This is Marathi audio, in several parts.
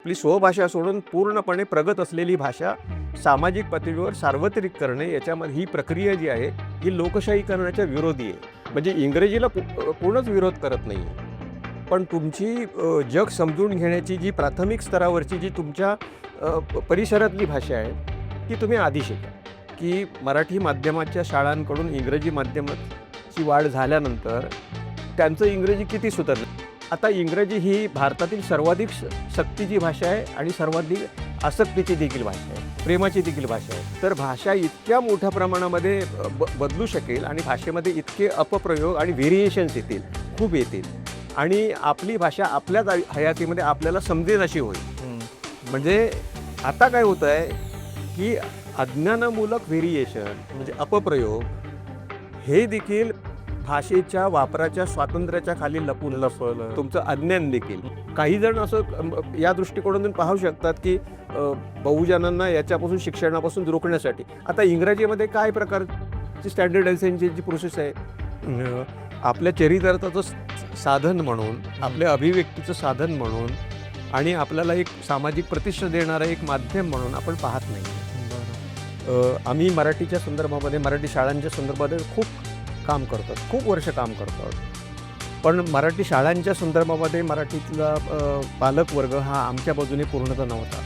आपली स्वभाषा सोडून पूर्णपणे प्रगत असलेली भाषा सामाजिक पातळीवर सार्वत्रिक करणे याच्यामध्ये ही प्रक्रिया जी आहे ही लोकशाहीकरणाच्या विरोधी आहे. म्हणजे इंग्रजीला पूर्णच विरोध करत नाही आहे. पण तुमची जग समजून घेण्याची जी प्राथमिक स्तरावरची जी तुमच्या परिसरातली भाषा आहे ती तुम्ही आधी शिका. की मराठी माध्यमाच्या शाळांकडून इंग्रजी माध्यमाची वाढ झाल्यानंतर त्यांचं इंग्रजी किती सुधारलं. आता इंग्रजी ही भारतातील सर्वाधिक सक्तीची भाषा आहे आणि सर्वाधिक आसक्तीची देखील भाषा आहे, प्रेमाची देखील भाषा आहे. तर भाषा इतक्या मोठ्या प्रमाणामध्ये बदलू शकेल आणि भाषेमध्ये इतके अपप्रयोग आणि व्हेरिएशन्स येतील, खूप येतील आणि आपली भाषा आपल्याच हयातीमध्ये आपल्याला समजेल अशी होईल. म्हणजे आता काय होतं आहे की अज्ञानामूलक व्हेरिएशन म्हणजे अपप्रयोग हे देखील भाषेच्या वापराच्या स्वातंत्र्याच्या खाली लपून तुमचं अज्ञान देखील. काही जण असं या दृष्टिकोनातून पाहू शकतात की बहुजनांना याच्यापासून शिक्षणापासून रोखण्यासाठी आता इंग्रजीमध्ये काय प्रकारची स्टँडर्डायझेशनची जी प्रोसेस आहे आपल्या चरितार्थाचं साधन म्हणून, आपल्या अभिव्यक्तीचं साधन म्हणून आणि आपल्याला एक सामाजिक प्रतिष्ठा देणारं एक माध्यम म्हणून आपण पाहत नाही. आम्ही मराठीच्या संदर्भामध्ये मराठी शाळांच्या संदर्भामध्ये खूप काम करतात, खूप वर्ष काम करतात. पण मराठी शाळांच्या संदर्भामध्ये मराठीतला पालक वर्ग हा आमच्या बाजूने पूर्णतः नव्हता.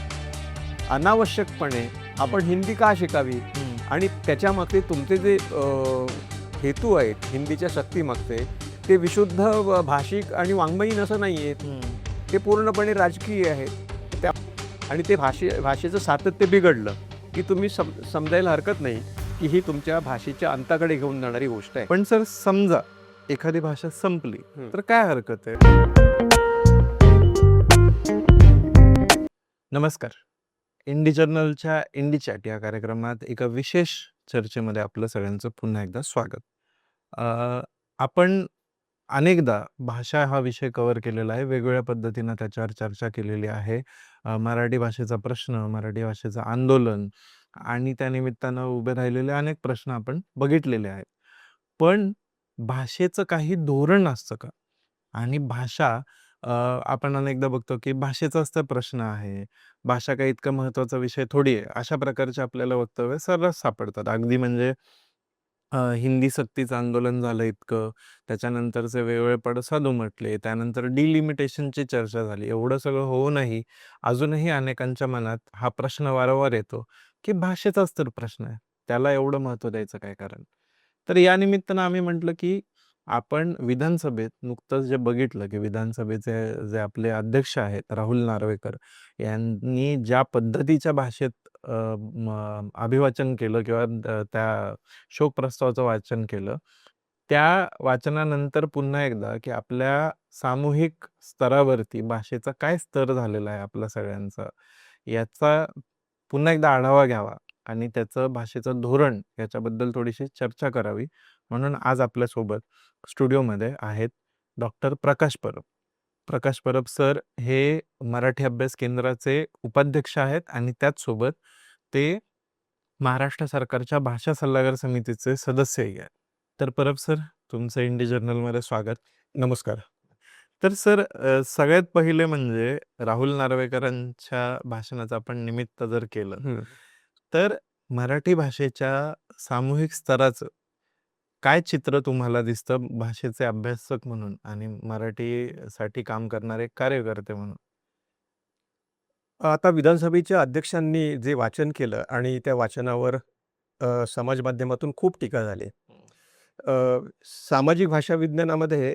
अनावश्यकपणे आपण हिंदी का शिकावी आणि त्याच्यामागचे तुमचे जे हेतू आहेत हिंदीच्या सक्तीमागचे ते विशुद्ध भाषिक आणि वाङ्मयीन असं नाही आहेत, ते पूर्णपणे राजकीय आहेत. त्या आणि ते भाषेचं सातत्य बिघडलं की तुम्ही समजायला हरकत नाही की ही तुमच्या भाषेच्या अंताकडे घेऊन जाणारी गोष्ट आहे. पण सर समजा एखादी भाषा संपली तर काय हरकत आहे? नमस्कार, इंडी जर्नलच्या इंडी चॅट या कार्यक्रमात एका विशेष चर्चेमध्ये आपलं सगळ्यांचं पुन्हा एकदा स्वागत. आपण अनेकदा भाषा हा विषय कव्हर केलेला आहे, वेगवेगळ्या पद्धतीनं त्याच्यावर चर्चा केलेली आहे. मराठी भाषेचा प्रश्न, मराठी भाषेचं आंदोलन आणि त्या निमित्तानं उभे राहिलेले अनेक प्रश्न आपण बघितलेले आहेत. पण भाषेचं काही धोरण असतं का? आणि भाषा आपण अनेकदा बघतो की भाषेचाच तर प्रश्न आहे, भाषा काही इतका महत्त्वाचा विषय थोडी आहे, अशा प्रकारचे आपल्याला वक्तव्य सर्रास सापडतात. अगदी म्हणजे हिंदी सक्तीचं आंदोलन झालं इतकं, त्याच्यानंतरचे वेगवेगळे पडसाद उमटले, त्यानंतर डिलिमिटेशनची चर्चा झाली. एवढं सगळं होऊनही अजूनही अनेकांच्या मनात हा प्रश्न वारंवार येतो की भाषेचाच तर प्रश्न आहे, त्याला एवढं महत्त्व द्यायचं काय कारण? तर या निमित्तानं आम्ही म्हटलं की आपण विधानसभेत नुकतंच जे बघितलं की विधानसभेचे जे आपले अध्यक्ष आहेत राहुल नार्वेकर यांनी ज्या पद्धतीच्या भाषेत अभिवाचन केलं किंवा त्या शोक प्रस्तावाचं वाचन केलं, त्या वाचनानंतर पुन्हा एकदा की आपल्या सामूहिक स्तरावरती भाषेचा काय स्तर झालेला आहे आपल्या सगळ्यांचा, याचा पुन्हा एकदा आढावा घ्यावा आणि त्याचं भाषेचं धोरण याच्याबद्दल थोडीशी चर्चा करावी. म्हणून आज आपल्यासोबत स्टुडिओमध्ये आहेत डॉक्टर प्रकाश परब. प्रकाश परब सर हे मराठी अभ्यास केंद्राचे उपाध्यक्ष आहेत आणि त्याचसोबत ते महाराष्ट्र सरकारच्या भाषा सल्लागार समितीचे सदस्यही आहेत. तर परब सर, तुमचं इंडी जर्नलमध्ये स्वागत. नमस्कार. तर सर, सगळ्यात पहिले म्हणजे राहुल नार्वेकरांच्या भाषणाचं आपण निमित्त जर केलं तर मराठी भाषेच्या सामूहिक स्तराचं काय चित्र तुम्हाला दिसतं भाषेचे अभ्यासक म्हणून आणि मराठीसाठी काम करणारे कार्यकर्ते म्हणून? आता विधानसभेच्या अध्यक्षांनी जे वाचन केलं आणि त्या वाचनावर समाज माध्यमातून खूप टीका झाली. सामाजिक भाषा विज्ञानामध्ये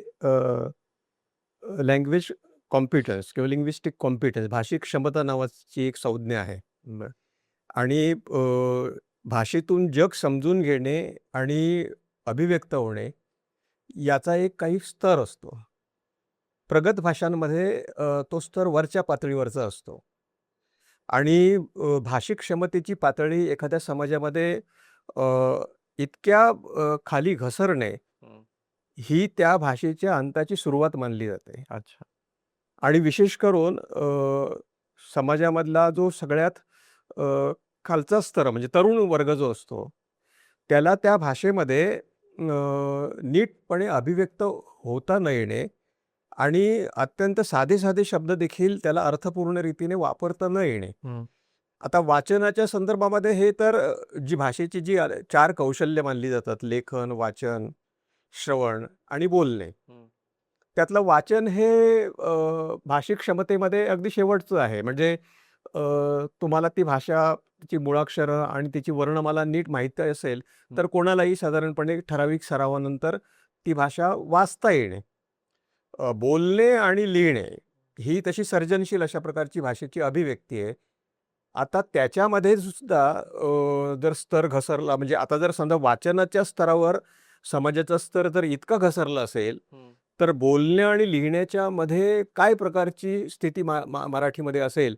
लँग्वेज कॉम्पिटन्स किंवा लिंग्विस्टिक कॉम्पिटन्स भाषिक क्षमता नावाची एक संज्ञा आहे. आणि भाषेतून जग समजून घेणे आणि अभिव्यक्त होणे याचा एक काही स्तर असतो. प्रगत भाषांमध्ये तो स्तर वरच्या पातळीवरचा असतो आणि भाषिक क्षमतेची पातळी एखाद्या समाजामध्ये अ, इतक्या खाली घसरणे ही त्या भाषेच्या अंताची सुरुवात मानली जाते. अच्छा. आणि विशेष करून समाजामधला जो सगळ्यात खालचा स्तर म्हणजे तरुण वर्ग जो असतो, त्याला त्या भाषेमध्ये नीटपणे अभिव्यक्त होता न येणे आणि अत्यंत साधे साधे शब्द देखील त्याला अर्थपूर्ण रीतीने वापरता न येणे. आता वाचनाच्या संदर्भामध्ये हे तर जी भाषेची जी 4 कौशल्य मानली जातात, लेखन, वाचन, श्रवण आणि बोलणे. त्यातलं वाचन हे भाषिक क्षमतेमध्ये अगदी शेवटचं आहे. म्हणजे तुम्हाला ती भाषा, तिची मुळाक्षरं आणि तिची वर्णमाला नीट माहिती असेल, तर कोणालाही साधारणपणे ठराविक सरावानंतर ती भाषा वाचता येणे. बोलणे आणि लिहिणे ही तशी सर्जनशील अशा प्रकारची भाषेची अभिव्यक्ती आहे. आता त्याच्यामध्ये सुद्धा जर स्तर घसरला, म्हणजे आता जर समजा वाचनाच्या स्तरावर समाजाचा स्तर जर इतका घसरला असेल, तर बोलणे आणि लिहिण्याच्या मध्ये काय प्रकारची स्थिती मराठीमध्ये असेल,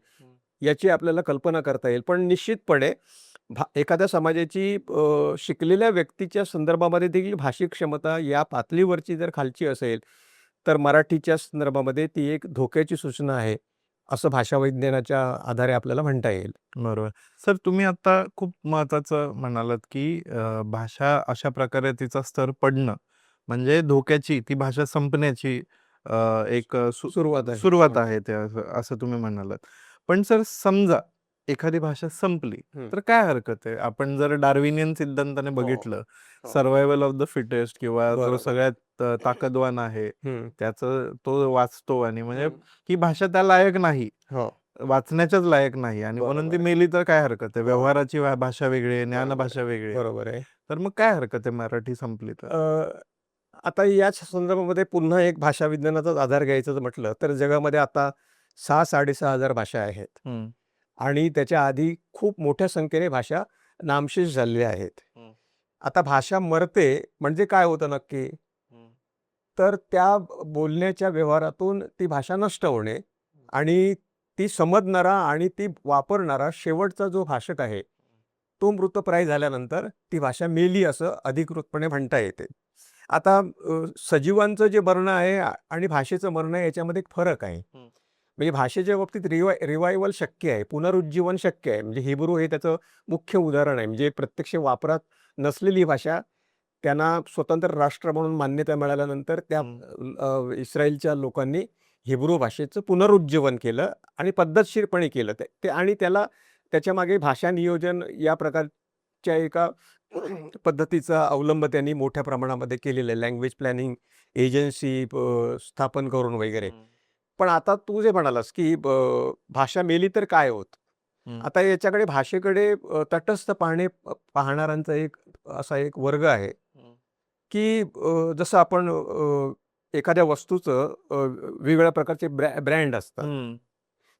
याची आपल्याला कल्पना करता येईल. पण निश्चितपणे एखाद्या समाजाची शिकलेल्या व्यक्तीच्या संदर्भामध्ये देखील भाषिक क्षमता या पातळीवरची जर खालची असेल, तर मराठीच्या संदर्भामध्ये ती एक धोक्याची सूचना आहे, असं भाषाविज्ञानाच्या आधारे आपल्याला म्हणता येईल. बरोबर. सर, तुम्ही आता खूप महत्त्वाचं म्हणालात, की भाषा अशा प्रकारे तिचा स्तर पडणं म्हणजे धोक्याची, ती भाषा संपण्याची एक सुरुवात आहे. सुरुवात आहे ते, असं तुम्ही म्हणालात. पण सर, समजा एखादी भाषा संपली, तर काय हरकत आहे? आपण जर डार्विनियन सिद्धांताने बघितलं, सर्व्हायव्हल ऑफ द फिटेस्ट, किंवा जो सगळ्यात ताकदवान आहे त्याचं तो वाचतो, आणि म्हणजे ही भाषा त्या लायक नाही, वाचण्याच्याच लायक नाही, आणि म्हणून ती मेली तर काय हरकत आहे? व्यवहाराची भाषा वेगळी आहे, ज्ञान भाषा वेगळी आहे. बरोबर आहे. तर मग काय हरकत आहे मराठी संपली तर? आता याच संदर्भामध्ये पुन्हा एक भाषा विज्ञानाचाच आधार घ्यायचं म्हटलं, तर जगामध्ये आता 6,000-6,500 भाषा आहेत. आणि त्याच्या आधी खूप मोठ्या संख्येने भाषा नामशेष झालेल्या आहेत. आता भाषा मरते म्हणजे काय होतं नक्की? तर त्या बोलण्याच्या व्यवहारातून ती भाषा नष्ट होणे, आणि ती समजणारा आणि ती वापरणारा शेवटचा जो भाषक आहे, तो मृतप्राय झाल्यानंतर ती भाषा मेली असं अधिकृतपणे म्हणता येते. आता सजीवांचं जे मरण आहे आणि भाषेचं मरण आहे, याच्यामध्ये एक फरक आहे. म्हणजे भाषेच्या बाबतीत रिवायवल शक्य आहे, पुनरुज्जीवन शक्य आहे. म्हणजे हिब्रू हे त्याचं मुख्य उदाहरण आहे. म्हणजे प्रत्यक्ष वापरात नसलेली भाषा त्यांना स्वतंत्र राष्ट्र म्हणून मान्यता मिळाल्यानंतर त्या इस्रायलच्या लोकांनी हिब्रू भाषेचं पुनरुज्जीवन केलं आणि पद्धतशीरपणे केलं ते, आणि त्याच्यामागे भाषा नियोजन या प्रकारच्या एका पद्धतीचा अवलंब त्यांनी मोठ्या प्रमाणामध्ये केलेला आहे. लँग्वेज प्लॅनिंग एजन्सी स्थापन करून वगैरे. पण आता तू जे म्हणालास, की भाषा मेली तर काय होत? आता याच्याकडे भाषेकडे तटस्थ पाहणाऱ्यांचा एक असा एक वर्ग आहे, की जसं आपण एखाद्या वस्तूचं वेगवेगळ्या प्रकारचे ब्रँड असतात.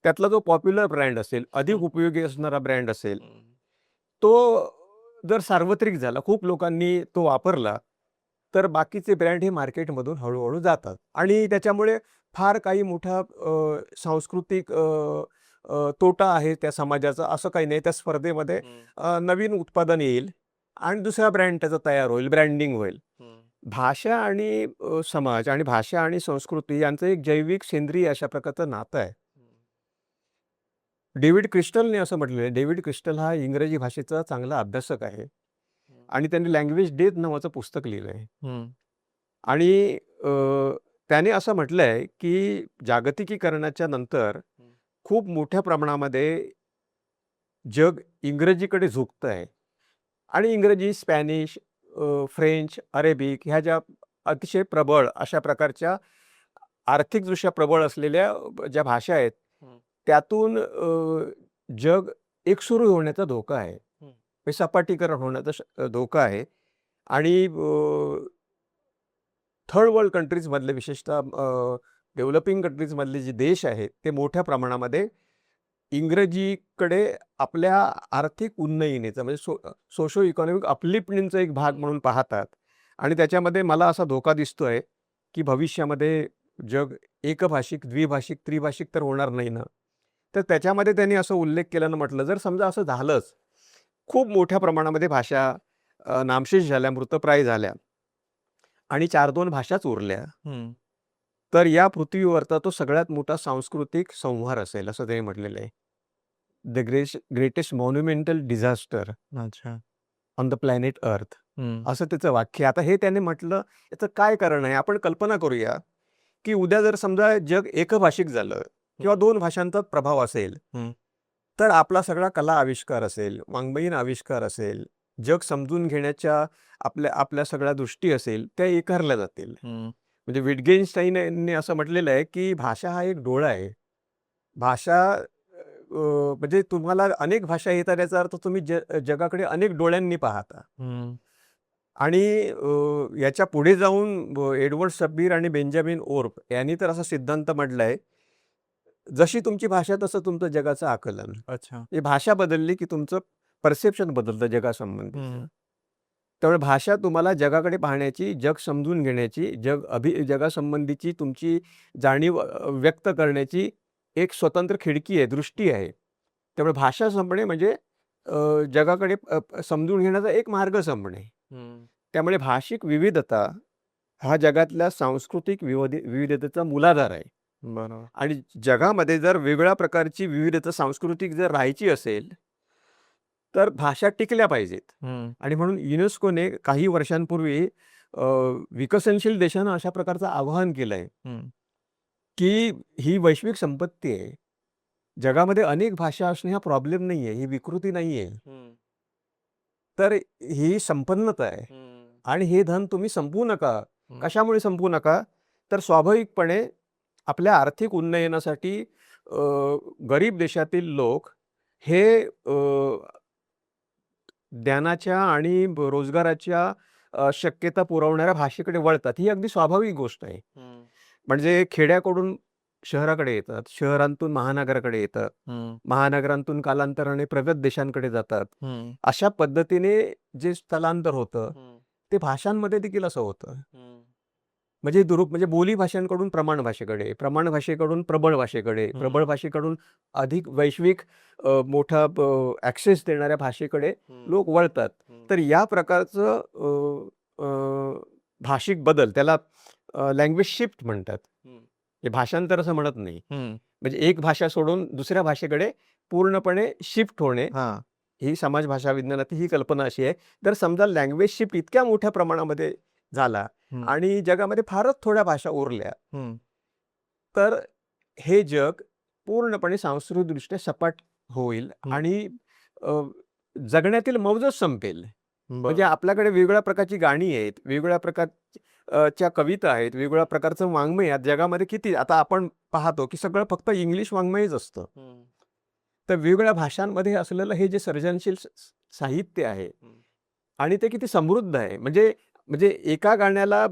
त्यातला जो पॉप्युलर ब्रँड असेल, अधिक उपयोगी असणारा ब्रँड असेल, तो जर सार्वत्रिक झाला, खूप लोकांनी तो वापरला, तर बाकीचे ब्रँड हे मार्केटमधून हळूहळू जातात, आणि त्याच्यामुळे फार काही मोठा सांस्कृतिक तोटा आहे त्या समाजाचा असं काही नाही. त्या स्पर्धेमध्ये नवीन उत्पादन येईल आणि दुसरा ब्रँड त्याचा तयार होईल, ब्रँडिंग होईल. भाषा आणि समाज आणि भाषा आणि संस्कृती यांचं एक जैविक सेंद्रिय अशा प्रकारचं नातं आहे. डेव्हिड क्रिस्टलने असं म्हटलेलं आहे. डेव्हिड क्रिस्टल हा इंग्रजी भाषेचा चांगला अभ्यासक आहे, आणि त्यांनी लँग्वेज डेथ नावाचं पुस्तक लिहिलं आहे. आणि त्याने असं म्हटलं आहे, की जागतिकीकरणाच्या नंतर खूप मोठ्या प्रमाणामध्ये जग इंग्रजीकडे झुकतं आहे, आणि इंग्रजी, स्पॅनिश, फ्रेंच, अरेबिक ह्या ज्या अतिशय प्रबळ अशा प्रकारच्या आर्थिकदृष्ट्या प्रबळ असलेल्या ज्या भाषा आहेत, त्यातून जग एकसुरू होण्याचा धोका आहे, सपाटीकरण होण्याचा धोका आहे. आणि थर्ड वर्ल्ड कंट्रीजमधले, विशेषतः डेव्हलपिंग कंट्रीजमधले जे देश आहेत, ते मोठ्या प्रमाणामध्ये इंग्रजीकडे आपल्या आर्थिक उन्नयनीचा, म्हणजे सोशो इकॉनॉमिक अपलिफ्टमेंटचा एक भाग म्हणून पाहतात. आणि त्याच्यामध्ये मला असा धोका दिसतो आहे, की भविष्यामध्ये जग एकभाषिक, द्विभाषिक, त्रिभाषिक तर होणार नाही ना. तर त्याच्यामध्ये त्यांनी असं उल्लेख केल्यानं म्हटलं, जर समजा असं झालंच, खूप मोठ्या प्रमाणामध्ये भाषा नामशेष झाल्या, मृतप्राय झाल्या, आणि 4-2 भाषाच उरल्या, तर या पृथ्वीवरचा तो सगळ्यात मोठा सांस्कृतिक संहार असेल, असं त्यांनी म्हटलेलं आहे. The greatest monumental disaster on the planet earth, असं त्याचं वाक्य. आता हे त्याने म्हटलं, याचं काय कारण आहे? आपण कल्पना करूया, की उद्या जर समजा जग एकभाषिक झालं किंवा 2 भाषांचा प्रभाव असेल, हं. तर आपला सगळा कला आविष्कार असेल, वाङ्मयीन आविष्कार असेल, जग समजून घेण्याच्या आपल्या आपल्या सगळ्या दृष्टी असेल, त्या एकारल्या जातील. हं. म्हणजे विटगेन्स्टाईन यांनी असं म्हटलेलं आहे, की भाषा हा एक डोळा आहे. भाषा म्हणजे तुम्हाला अनेक भाषा येतात याचा अर्थ तुम्ही जगाकडे अनेक डोळ्यांनी पाहता. हं. आणि याच्या पुढे जाऊन एडवर्ड शब्बीर आणि बेंजामिन ओर्प यांनी तर असा सिद्धांत म्हटलाय, जशी तुमची भाषा तसं तुमचं जगाचं आकलन. अच्छा. ही भाषा बदलली की तुमचं परसेप्शन बदलतं जगासंबंधीचं. हं. त्यामुळे भाषा तुम्हाला जगाकडे पाहण्याची, जग समजून घेण्याची, जगासंबंधीची तुमची जाणीव व्यक्त करण्याची एक स्वतंत्र खिडकी आहे, दृष्टी आहे. त्यामुळे भाषा संपणे म्हणजे जगाकडे समजून घेण्याचा एक मार्ग संपणे. हं. त्यामुळे भाषिक विविधता हा जगातल्या सांस्कृतिक विविधतेचा मूलाधार आहे. बरोबर. आणि जगामध्ये जर वेगळ्या प्रकारची विविधता सांस्कृतिक जर राहायची असेल, तर भाषा टिकल्या पाहिजेत. हं. आणि म्हणून युनेस्कोने काही वर्षांपूर्वी विकसनशील देशांना अशा प्रकारचं आवाहन केलंय, हं. की ही वैश्विक संपत्ती आहे. जगामध्ये अनेक भाषा असणे हा प्रॉब्लेम नाहीये, ही विकृती नाहीये. हं. तर ही संपन्नता आहे. हं. आणि हे धन तुम्ही संपवू नका. हं. कशामुळे संपवू नका? तर स्वाभाविकपणे आपल्या आर्थिक उन्नयनासाठी गरीब देशातील लोक हे ज्ञानाच्या आणि रोजगाराच्या शक्यता पुरवणाऱ्या भाषेकडे वळतात. ही अगदी स्वाभाविक गोष्ट आहे. हं. म्हणजे खेड्याकडून शहराकडे येतात, शहरांतून महानगराकडे येतात, हं. महानगरांतून कालांतराने प्रगत देशांकडे जातात. हं. अशा पद्धतीने जे स्थलांतर होतं, हं. ते भाषांमध्ये देखील असं होतं. हं. म्हणजे म्हणजे बोली भाषांकडून प्रमाण भाषेकडे, प्रमाण भाषेकडून प्रबळ भाषेकडे, हं. प्रबळ भाषेकडून अधिक वैश्विक मोठा ॲक्सेस देणाऱ्या भाषेकडे हं. लोक वळतात. हं. तर या प्रकारचं भाषिक बदल त्याला लँग्वेज शिफ्ट म्हणतात. हं. हे भाषांतर असं म्हणत नाही. हं. म्हणजे एक भाषा सोडून दुसऱ्या भाषेकडे पूर्णपणे शिफ्ट होणे, हां. ही समाज भाषा विज्ञानातील ही कल्पना अशी आहे. तर समजा लँग्वेज शिफ्ट इतक्या मोठ्या प्रमाणामध्ये झाला हं. आणि जगामध्ये फारच थोड्या भाषा उरल्या, हं. तर हे जग पूर्णपणे सांस्कृतिकदृष्ट्या सपाट होईल हं. आणि अ, जगण्यातील मौजच संपेल. म्हणजे बरं. आपल्याकडे वेगवेगळ्या प्रकारची गाणी आहेत, वेगवेगळ्या च्या कविता आहेत, वेगवेगळ्या प्रकारचं वाङ्मय आहे. जगामध्ये किती आता आपण पाहतो, की सगळं फक्त इंग्लिश वाङ्मयच असतं. हं. तर वेगवेगळ्या भाषांमध्ये असलेलं हे जे सर्जनशील साहित्य आहे हं. आणि ते किती समृद्ध आहे. म्हणजे म्हणजे एका गाण्याला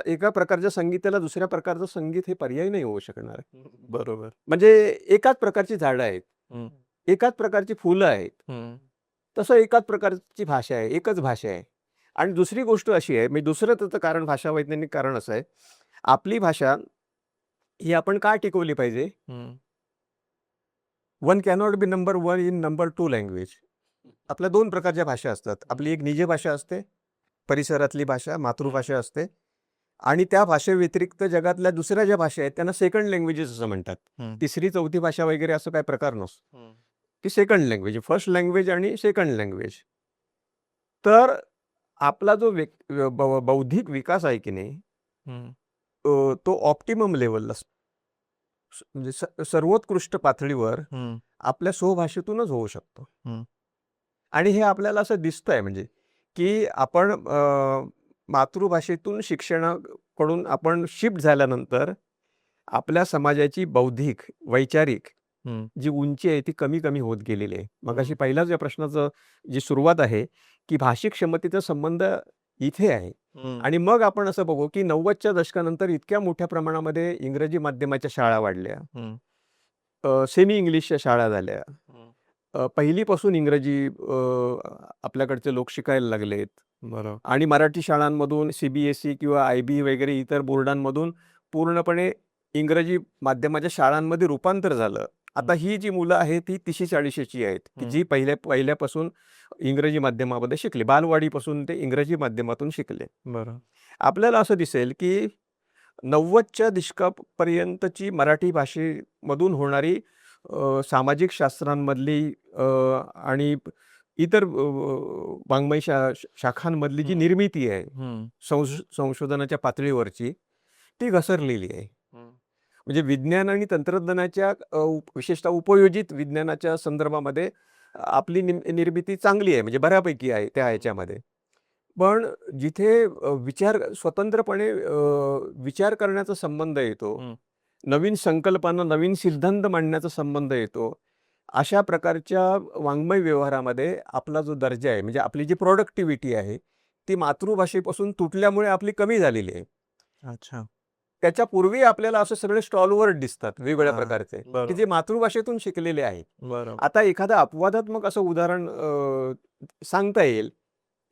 एका प्रकारच्या संगीताला दुसऱ्या प्रकारचं संगीत हे पर्याय नाही होऊ शकणार. बरोबर. म्हणजे एकाच प्रकारची झाडं आहेत, हं. एकाच प्रकारची फुलं आहेत, हं. तसं एकाच प्रकारची भाषा आहे, एकच भाषा आहे. आणि दुसरी गोष्ट अशी आहे, म्हणजे दुसरं त्याचं कारण भाषा वैज्ञानिक कारण असं आहे, आपली भाषा ही आपण का टिकवली पाहिजे? हं. One cannot be number 1 in number 2 language. आपल्या 2 प्रकारच्या भाषा असतात. आपली एक निज भाषा असते, परिसरातली भाषा, मातृभाषा असते आणि त्या भाषेव्यतिरिक्त जगातल्या दुसऱ्या ज्या भाषा आहेत त्यांना सेकंड लँग्वेजेस असं म्हणतात. हं. तिसरी, चौथी भाषा वगैरे असं काही प्रकार नसतो. हं. ती सेकंड लँग्वेज, फर्स्ट लँग्वेज आणि सेकंड लँग्वेज. तर आपला जो बौद्धिक विकास आहे की नाही, हं. तो ऑप्टिमम लेव्हलला म्हणजे सर्वोत्कृष्ट पातळीवर हं. आपल्या स्वभाषेतूनच होऊ शकतो. हं. आणि हे आपल्याला असं दिसतंय म्हणजे, की आपण मातृभाषेतून शिक्षणाकडून आपण शिफ्ट झाल्यानंतर आपल्या समाजाची बौद्धिक, वैचारिक हं. जी उंची आहे ती कमी-कमी होत गेलेली आहे. मगाशी हं. पहिल्याच या प्रश्नाचं जी सुरुवात आहे, की भाषिक क्षमतेचा संबंध इथे आहे. हं. आणि मग आपण असं बघू, की 90च्या दशकानंतर इतक्या मोठ्या प्रमाणामध्ये इंग्रजी माध्यमाच्या शाळा वाढल्या. हं. सेमी इंग्लिशच्या शाळा झाल्या. हं. पहिलीपासून इंग्रजी आपल्याकडचे लोक शिकायला लागलेत. बरोबर. आणि मराठी शाळांमधून CBSE किंवा IB वगैरे इतर बोर्डांमधून पूर्णपणे इंग्रजी माध्यमाच्या शाळांमध्ये रूपांतर झालं. आता ही जी मुलं आहेत ती 30-40ची आहेत, की जी पहिल्यापासून इंग्रजी माध्यमामध्ये शिकली. बालवाडीपासून ते इंग्रजी माध्यमातून शिकले. बरं. आपल्याला असं दिसेल, की 90च्या दशकापर्यंतची मराठी भाषेमधून होणारी सामाजिक शास्त्रांमधली आणि इतर वाङ्मय शाखांमधली जी हं. निर्मिती आहे, हं. संशोधनाच्या पातळीवरची, ती घसरलेली आहे. म्हणजे विज्ञान आणि तंत्रज्ञानाच्या विशेषतः उपयोजित विज्ञानाच्या संदर्भामध्ये आपली निर्मिती चांगली आहे, म्हणजे बऱ्यापैकी आहे त्या ह्याच्यामध्ये. पण जिथे स्वतंत्रपणे विचार करण्याचा संबंध येतो, नवीन संकल्पना, नवीन सिद्धांत मांडण्याचा संबंध येतो, अशा प्रकारच्या वाङ्मय व्यवहारामध्ये आपला जो दर्जा आहे, म्हणजे आपली जी प्रॉडक्टिव्हिटी आहे, ती मातृभाषेपासून तुटल्यामुळे आपली कमी झालेली आहे. अच्छा. त्याच्यापूर्वी आपल्याला असे सगळे स्टॉलवर दिसतात वेगवेगळ्या हां, प्रकारचे, की बरोबर. जे मातृभाषेतून शिकलेले आहेत. बरोबर. आता एखादं अपवादात्मक असं उदाहरण सांगता येईल,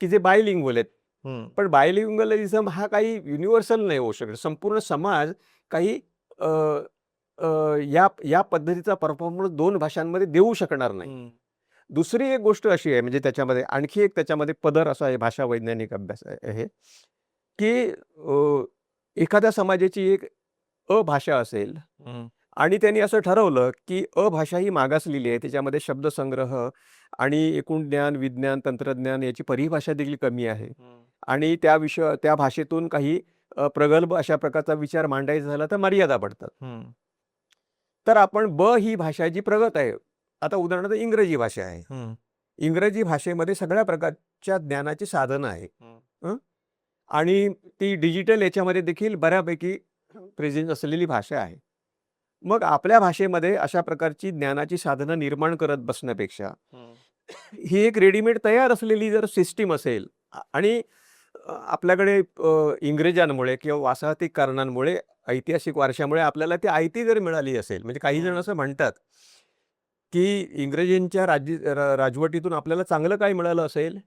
की जे बायलिंग्वल आहेत. हं. पण बायलिंग्वलिझम हा काही युनिव्हर्सल नाही होऊ शकत. संपूर्ण समाज काही अ, अ, या या पद्धतीचा परफॉर्मन्स 2 भाषांमध्ये देऊ शकणार नाही. हं. दुसरी एक गोष्ट अशी आहे, म्हणजे त्याच्यामध्ये आणखी एक त्याच्यामध्ये पदर असा आहे, भाषा वैज्ञानिक अभ्यास आहे, की एखाद्या समाजाची एक अभाषा असेल हं. आणि त्यांनी असं ठरवलं, की अभाषा ही मागासलेली आहे. त्याच्यामध्ये शब्दसंग्रह आणि एकूण ज्ञान, विज्ञान, तंत्रज्ञान याची परिभाषा देखील कमी आहे. आणि त्या भाषेतून काही प्रगल्भ अशा प्रकारचा विचार मांडायचा झाला तर मर्यादा पडतात. हं. तर आपण ही भाषा जी प्रगत आहे. आता उदाहरणार्थ इंग्रजी भाषा आहे. हं. इंग्रजी भाषेमध्ये सगळ्या प्रकारच्या ज्ञानाची साधनं आहे. हं? आणि ती डिजिटल याच्यामध्ये देखील बऱ्यापैकी प्रेझेंट असलेली भाषा आहे. मग आपल्या भाषेमध्ये अशा प्रकारची ज्ञानाची साधनं निर्माण करत बसण्यापेक्षा ही एक रेडीमेड तयार असलेली जर सिस्टीम असेल आणि आपल्याकडे इंग्रजांमुळे किंवा वासाहतिक कारणांमुळे, ऐतिहासिक वारशामुळे आपल्याला ती आयती जर मिळाली असेल, म्हणजे काही जण असं म्हणतात, की इंग्रजांच्या राजवटीतून आपल्याला चांगलं काय मिळालं असेल,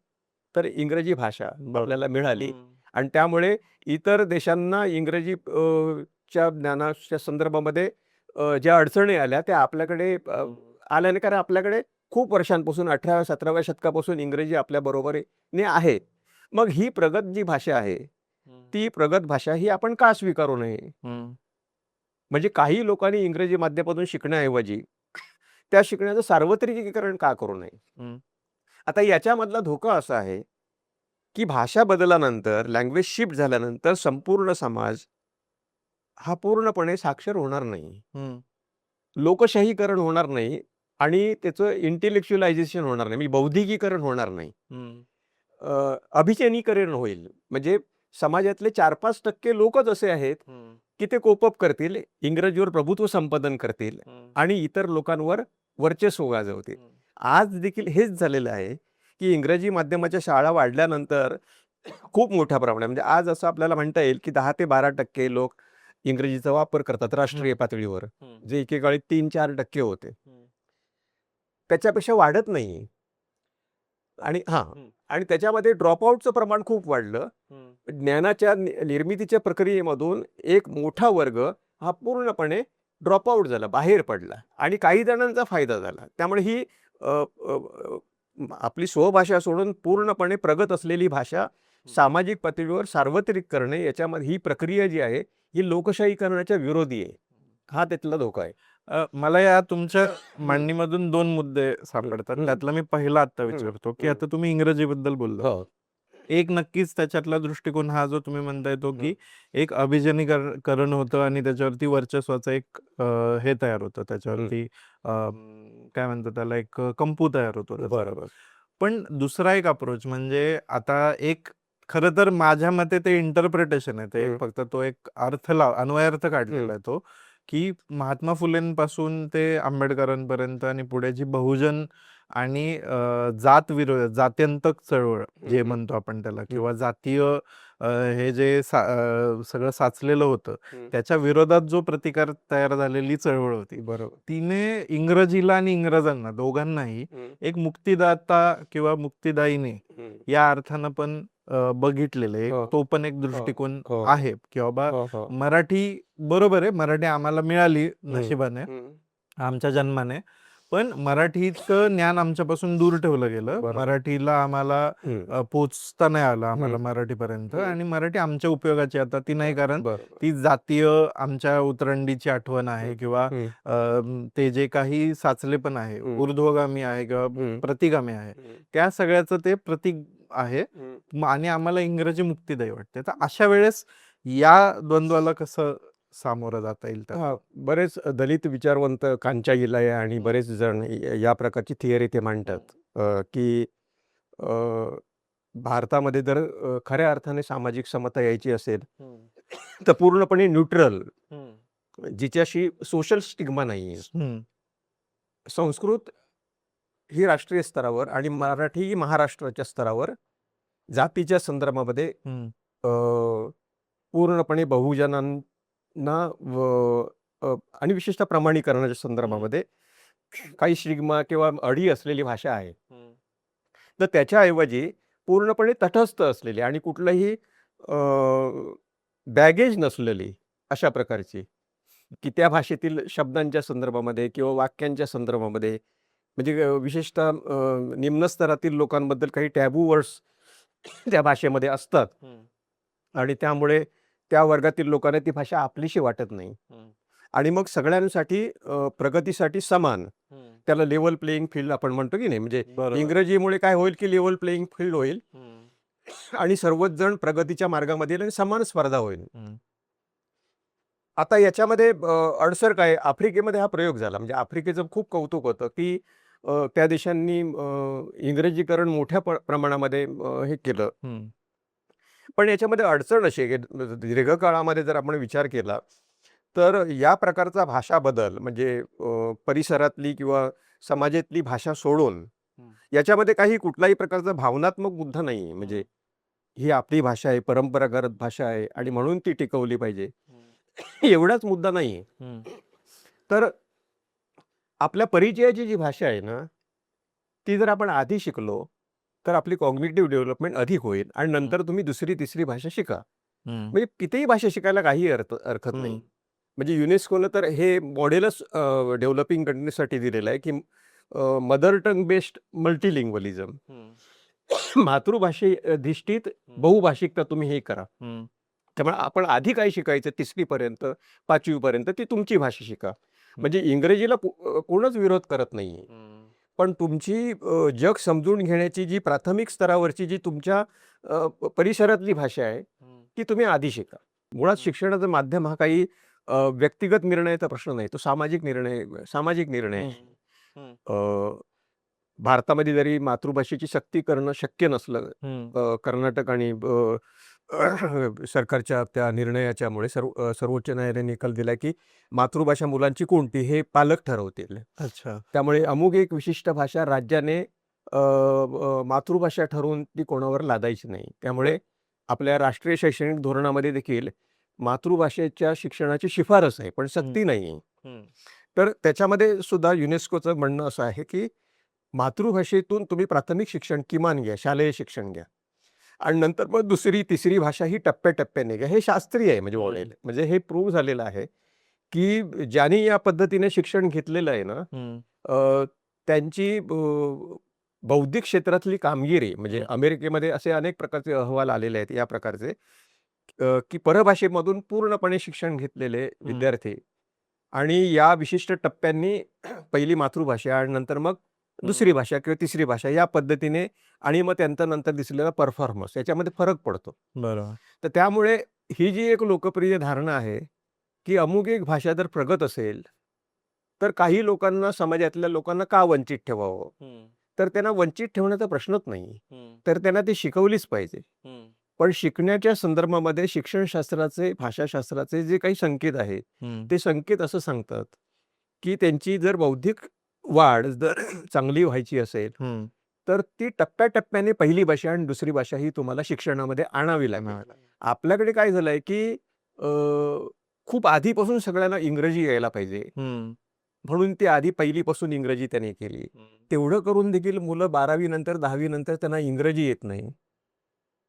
तर इंग्रजी भाषा आपल्याला मिळाली आणि त्यामुळे इतर देशांना इंग्रजी च्या ज्ञानाच्या संदर्भामध्ये ज्या अडचणी आल्या त्या आपल्याकडे आल्या नाही, कारण आपल्याकडे खूप वर्षांपासून 18व्या-17व्या शतकापासून इंग्रजी आपल्या बरोबरीने आहे. मग ही प्रगत जी भाषा आहे, ती प्रगत भाषा ही आपण का स्वीकारू नये? म्हणजे काही लोकांनी इंग्रजी माध्यमातून शिकण्याऐवजी त्या शिकण्याचं सार्वत्रिकीकरण का करू नये? आता याच्यामधला धोका असा आहे, की भाषा बदलानंतर, लँग्वेज शिफ्ट झाल्यानंतर संपूर्ण समाज हा पूर्णपणे साक्षर होणार नाही. लोकशाहीकरण होणार नाही आणि त्याचं इंटेलेक्च्युअलायझेशन होणार नाही, म्हणजे बौद्धिकीकरण होणार नाही. अभिजनीकरण होईल. म्हणजे समाजातले 4-5% लोकच असे आहेत, की ते कोपअप करतील, इंग्रजीवर प्रभुत्व संपादन करतील आणि इतर लोकांवर वर्चस्व गाजवतील. आज देखील हेच झालेलं आहे, की इंग्रजी माध्यमाच्या शाळा वाढल्यानंतर खूप मोठ्या प्रमाणात, म्हणजे आज असं आपल्याला म्हणता येईल, की 10 ते 12% लोक इंग्रजीचा वापर करतात राष्ट्रीय पातळीवर, जे एकेकाळी 3-4% होते. त्याच्यापेक्षा वाढत नाही. आणि त्याच्यामध्ये ड्रॉपआउटचं प्रमाण खूप वाढलं. ज्ञानाच्या निर्मितीच्या प्रक्रियेमधून एक मोठा वर्ग हा पूर्णपणे ड्रॉपआउट झाला, बाहेर पडला आणि काही जणांचा फायदा झाला. त्यामुळे ही अ, अ, अ, आपली स्वभाषा सोडून पूर्णपणे प्रगत असलेली भाषा सामाजिक पातळीवर सार्वत्रिक करणे, याच्यामध्ये ही प्रक्रिया जी आहे, ही लोकशाहीकरणाच्या विरोधी आहे. हा त्यातला धोका आहे. मला या तुमच्या मांडणीमधून 2 मुद्दे सापडतात. त्यातला मी पहिला आत्ता विचारतो, की आता तुम्ही इंग्रजीबद्दल बोललात. हो. एक नक्कीच त्याच्यातला दृष्टिकोन हा जो तुम्ही म्हणताय तो, की एक अभिजनीकरण होतं आणि त्याच्यावरती वर्चस्वाचं एक हे तयार होतं. त्याच्यावरती काय म्हणतात त्याला, एक कंपू तयार होतो त्याचा. बरोबर. पण दुसरा एक अप्रोच म्हणजे आता एक खरं तर माझ्या मते ते इंटरप्रिटेशन आहे. ते फक्त तो एक अन्वयार्थ काढलेला आहे तो, की महात्मा फुलेंपासून ते आंबेडकरांपर्यंत आणि पुढे जी बहुजन आणि जात्यंतक चळवळ जे म्हणतो आपण त्याला, किंवा जातीय हे जे सगळं साचलेलं होतं, त्याच्या विरोधात जो प्रतिकार तयार झालेली चळवळ होती, बरोबर. तिने इंग्रजीला आणि इंग्रजांना दोघांनाही एक मुक्तिदाता किंवा मुक्तिदायिनी या अर्थानं पण बघितलेलं आहे. तो पण एक दृष्टिकोन आहे, की बाबा मराठी बरोबर आहे, मराठी आम्हाला मिळाली नशिबाने, आमच्या जन्माने, पण मराठीचं ज्ञान आमच्यापासून दूर ठेवलं गेलं. मराठीला आम्हाला पोचता नाही आलं आम्हाला मराठीपर्यंत, आणि मराठी आमच्या उपयोगाची आता ती नाही, कारण ती जातीय आमच्या उतरंडीची आठवण आहे, किंवा ते जे काही साचले पण आहे, ऊर्ध्वगामी आहे किंवा प्रतिगामी आहे, त्या सगळ्याचं ते प्रतीक आहे, आणि आम्हाला इंग्रजी मुक्तिदायी वाटते. तर अशा वेळेस या द्वंद्वाला कसं सामोरं जाता येईल त्यात? हां, बरेच दलित विचारवंत कांच्या इलाय आणि बरेच जण या प्रकारची थिअरी ते मांडतात. की भारतामध्ये जर खऱ्या अर्थाने सामाजिक समता यायची असेल, तर पूर्णपणे न्यूट्रल, जिच्याशी सोशल स्टिग्मा नाही आहे. हं, संस्कृत ही राष्ट्रीय स्तरावर आणि मराठी ही महाराष्ट्राच्या स्तरावर जातीच्या संदर्भामध्ये हं, अ, पूर्णपणे बहुजनांना आणि विशेषतः प्रमाणीकरणाच्या संदर्भामध्ये काही स्टिग्मा किंवा अडी असलेली भाषा आहे. तर त्याच्याऐवजी पूर्णपणे तटस्थ असलेली आणि कुठलंही बॅगेज नसलेली अशा प्रकारची, की त्या भाषेतील शब्दांच्या संदर्भामध्ये किंवा वाक्यांच्या संदर्भामध्ये म्हणजे विशेषतः निम्न स्तरातील लोकांबद्दल काही टॅबू वर्ड्स त्या भाषेमध्ये असतात आणि त्यामुळे त्या वर्गातील लोकांना ती भाषा आपलीशी वाटत नाही. आणि मग सगळ्यांसाठी प्रगतीसाठी समान त्याला लेव्हल प्लेइंग फील्ड आपण म्हणतो की नाही, म्हणजे बरोबर. इंग्रजीमुळे काय होईल की लेव्हल प्लेइंग फील्ड होईल आणि सर्वच जण प्रगतीच्या मार्गामध्ये येईल आणि समान स्पर्धा होईल. हं, आता याच्यामध्ये अडसर काय आफ्रिकेमध्ये हा प्रयोग झाला. म्हणजे आफ्रिकेचं खूप कौतुक होतं की त्या देशांनी इंग्रजीकरण मोठ्या प्रमाणामध्ये हे केलं. हं, पण याच्यामध्ये अडचण अशी आहे की दीर्घकाळामध्ये जर आपण विचार केला, तर या प्रकारचा भाषा बदल म्हणजे परिसरातली किंवा समाजातली भाषा सोडून याच्यामध्ये काही कुठलाही प्रकारचा भावनात्मक मुद्दा नाही आहे. म्हणजे ही आपली भाषा आहे, परंपरागत भाषा आहे आणि म्हणून ती टिकवली पाहिजे. एवढाच मुद्दा नाही आहे. हं, तर आपल्या परिचयाची जी भाषा आहे ना, ती जर आपण आधी शिकलो, तर आपली कॉग्निटिव्ह डेव्हलपमेंट अधिक होईल आणि नंतर तुम्ही दुसरी, तिसरी भाषा शिका. हं, म्हणजे कितीही भाषा शिकायला काही हरकत नाही. हं, म्हणजे युनेस्कोनं तर हे मॉडेलच डेव्हलपिंग कंट्रीसाठी दिलेलं आहे, की मदर टंग बेस्ड मल्टीलिंग्वलिझम. मातृभाषे अधिष्ठित बहुभाषिकता तुम्ही हे करा. हं, त्यामुळे आपण आधी काय शिकायचं 3री पर्यंत, 5वी पर्यंत ती तुमची भाषा शिका. म्हणजे इंग्रजीला कोणच विरोध करत नाहीये. पण तुमची जग समजून घेण्याची जी प्राथमिक स्तरावरची जी तुमच्या परिसरातली भाषा आहे, ती तुम्ही आधी शिका. मुळात शिक्षणाचं माध्यम हा काही व्यक्तिगत निर्णयाचा प्रश्न नाही. तो सामाजिक निर्णय आहे. भारतामध्ये जरी मातृभाषेची सक्ती करणं शक्य नसलं, हं, कर्नाटक आणि सरकारच्या त्या निर्णयाच्यामुळे सर्वोच्च न्यायालयाने निकाल दिला की मातृभाषा मुलांची कोणती हे पालक ठरवतील. अच्छा. त्यामुळे अमुक एक विशिष्ट भाषा राज्याने मातृभाषा ठरवून ती कोणावर लादायची नाही. त्यामुळे आपल्या राष्ट्रीय शैक्षणिक धोरणामध्ये देखील मातृभाषेच्या शिक्षणाची शिफारस आहे, पण सक्ती नाही आहे. तर त्याच्यामध्ये सुद्धा युनेस्कोचं म्हणणं असं आहे की मातृभाषेतून तुम्ही प्राथमिक शिक्षण किमान घ्या, शालेय शिक्षण घ्या आणि नंतर मग दुसरी, तिसरी भाषा ही टप्प्याटप्प्याने घ्या. हे शास्त्रीय आहे म्हणजे मॉडेल. म्हणजे हे प्रूव्ह झालेलं आहे, की ज्यांनी या पद्धतीने शिक्षण घेतलेलं आहे ना, हं, त्यांची बौद्धिक क्षेत्रातली कामगिरी म्हणजे अमेरिकेमध्ये असे अनेक प्रकारचे अहवाल आलेले आहेत या प्रकारचे, की परभाषेमधून पूर्णपणे शिक्षण घेतलेले विद्यार्थी आणि या विशिष्ट टप्प्यांनी पहिली मातृभाषा आणि नंतर मग दुसरी भाषा किंवा तिसरी भाषा या पद्धतीने आणि मग त्यांचा नंतर दिसलेला परफॉर्मन्स याच्यामध्ये फरक पडतो. बरोबर. तर त्यामुळे ही जी एक लोकप्रिय धारणा आहे, की अमुक एक भाषा जर प्रगत असेल, तर काही लोकांना समाजातल्या लोकांना का वंचित ठेवावं? तर त्यांना वंचित ठेवण्याचा प्रश्नच नाही. तर त्यांना ती शिकवलीच पाहिजे. पण शिकण्याच्या संदर्भामध्ये शिक्षणशास्त्राचे, भाषाशास्त्राचे जे काही संकेत आहेत, हं, ते संकेत असं सांगतात, की त्यांची जर बौद्धिक वाढ जर चांगली व्हायची असेल, हं. तर ती टप्प्याटप्प्याने पहिली भाषा आणि दुसरी भाषा ही तुम्हाला शिक्षणामध्ये आणावी लागेल. आपल्याकडे काय झालंय, की अ, खूप आधीपासून सगळ्यांना इंग्रजी यायला पाहिजे. हं, म्हणून ती आधी पहिलीपासून इंग्रजी त्याने केली. तेवढं करून देखील मुलं 12वी नंतर 10वी नंतर त्यांना इंग्रजी येत नाही.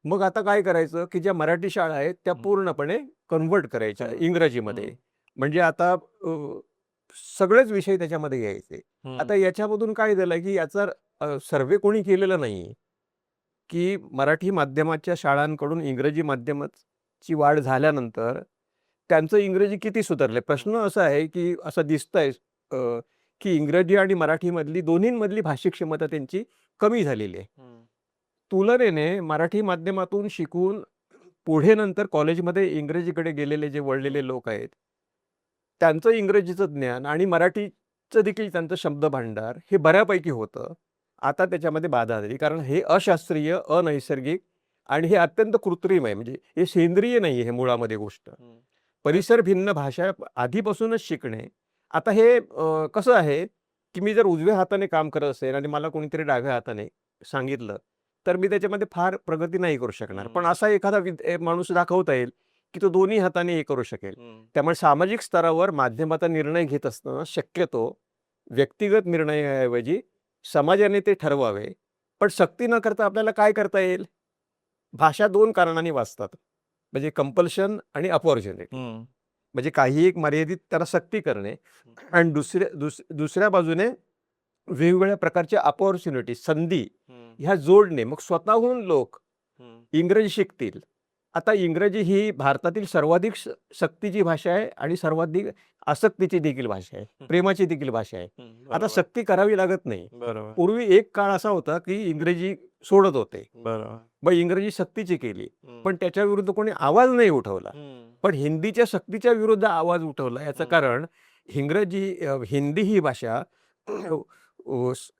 मग आता काय करायचं, की ज्या मराठी शाळा आहेत त्या पूर्णपणे कन्व्हर्ट करायच्या इंग्रजीमध्ये. म्हणजे आता सगळेच विषय त्याच्यामध्ये यायचे. आता याच्यामधून काय झालं, की याचा सर्व्हे कोणी केलेला नाही, की मराठी माध्यमाच्या शाळांकडून इंग्रजी माध्यमाची वाढ झाल्यानंतर त्यांचं इंग्रजी किती सुधारलंय? प्रश्न असा आहे, की असं दिसतंय की इंग्रजी आणि मराठीमधली दोन्हींमधली भाषिक क्षमता त्यांची कमी झालेली आहे. तुलनेने मराठी माध्यमातून शिकून पुढे नंतर कॉलेजमध्ये इंग्रजीकडे गेलेले जे वळलेले लोक आहेत, त्यांचं इंग्रजीचं ज्ञान आणि मराठीचं देखील त्यांचं शब्दभांडार हे बऱ्यापैकी होतं. आता त्याच्यामध्ये बाधा आली. कारण हे अशास्त्रीय, अनैसर्गिक आणि हे अत्यंत कृत्रिम आहे. म्हणजे हे सेंद्रिय नाही आहे मुळामध्ये गोष्ट. परिसर भिन्न भाषा आधीपासूनच शिकणे. आता हे कसं आहे, की मी जर उजव्या हाताने काम करत असेल आणि मला कोणीतरी डाव्या हाताने सांगितलं, तर मी त्याच्यामध्ये फार प्रगती नाही करू शकणार. पण असा एखादा माणूस दाखवता येईल, की तो दोन्ही हाताने हे करू शकेल. त्यामुळे सामाजिक स्तरावर माध्यमाचा निर्णय घेत असताना शक्यतो व्यक्तिगत निर्णयाऐवजी समाजाने ते ठरवावे. पण सक्ती न करता आपल्याला काय करता येईल? भाषा 2 कारणांनी वाचतात. म्हणजे कंपल्शन आणि अपॉर्च्युनिटी. म्हणजे काही एक मर्यादित त्याला सक्ती करणे आणि दुसऱ्या बाजूने वेगवेगळ्या प्रकारच्या अपॉर्च्युनिटी, संधी ह्या जोडणे. मग स्वतःहून लोक इंग्रजी शिकतील. आता इंग्रजी ही भारतातील सर्वाधिक सक्तीची भाषा आहे आणि सर्वाधिक आसक्तीची देखील भाषा आहे, प्रेमाची देखील भाषा आहे. आता सक्ती करावी लागत नाही. बरोबर. पूर्वी एक काळ असा होता की इंग्रजी सोडत होते, बरोबर. मग इंग्रजी सक्तीची केली, पण त्याच्या विरुद्ध कोणी आवाज नाही उठवला. पण हिंदीच्या सक्तीच्या विरुद्ध आवाज उठवला. याचं कारण हिंदी ही भाषा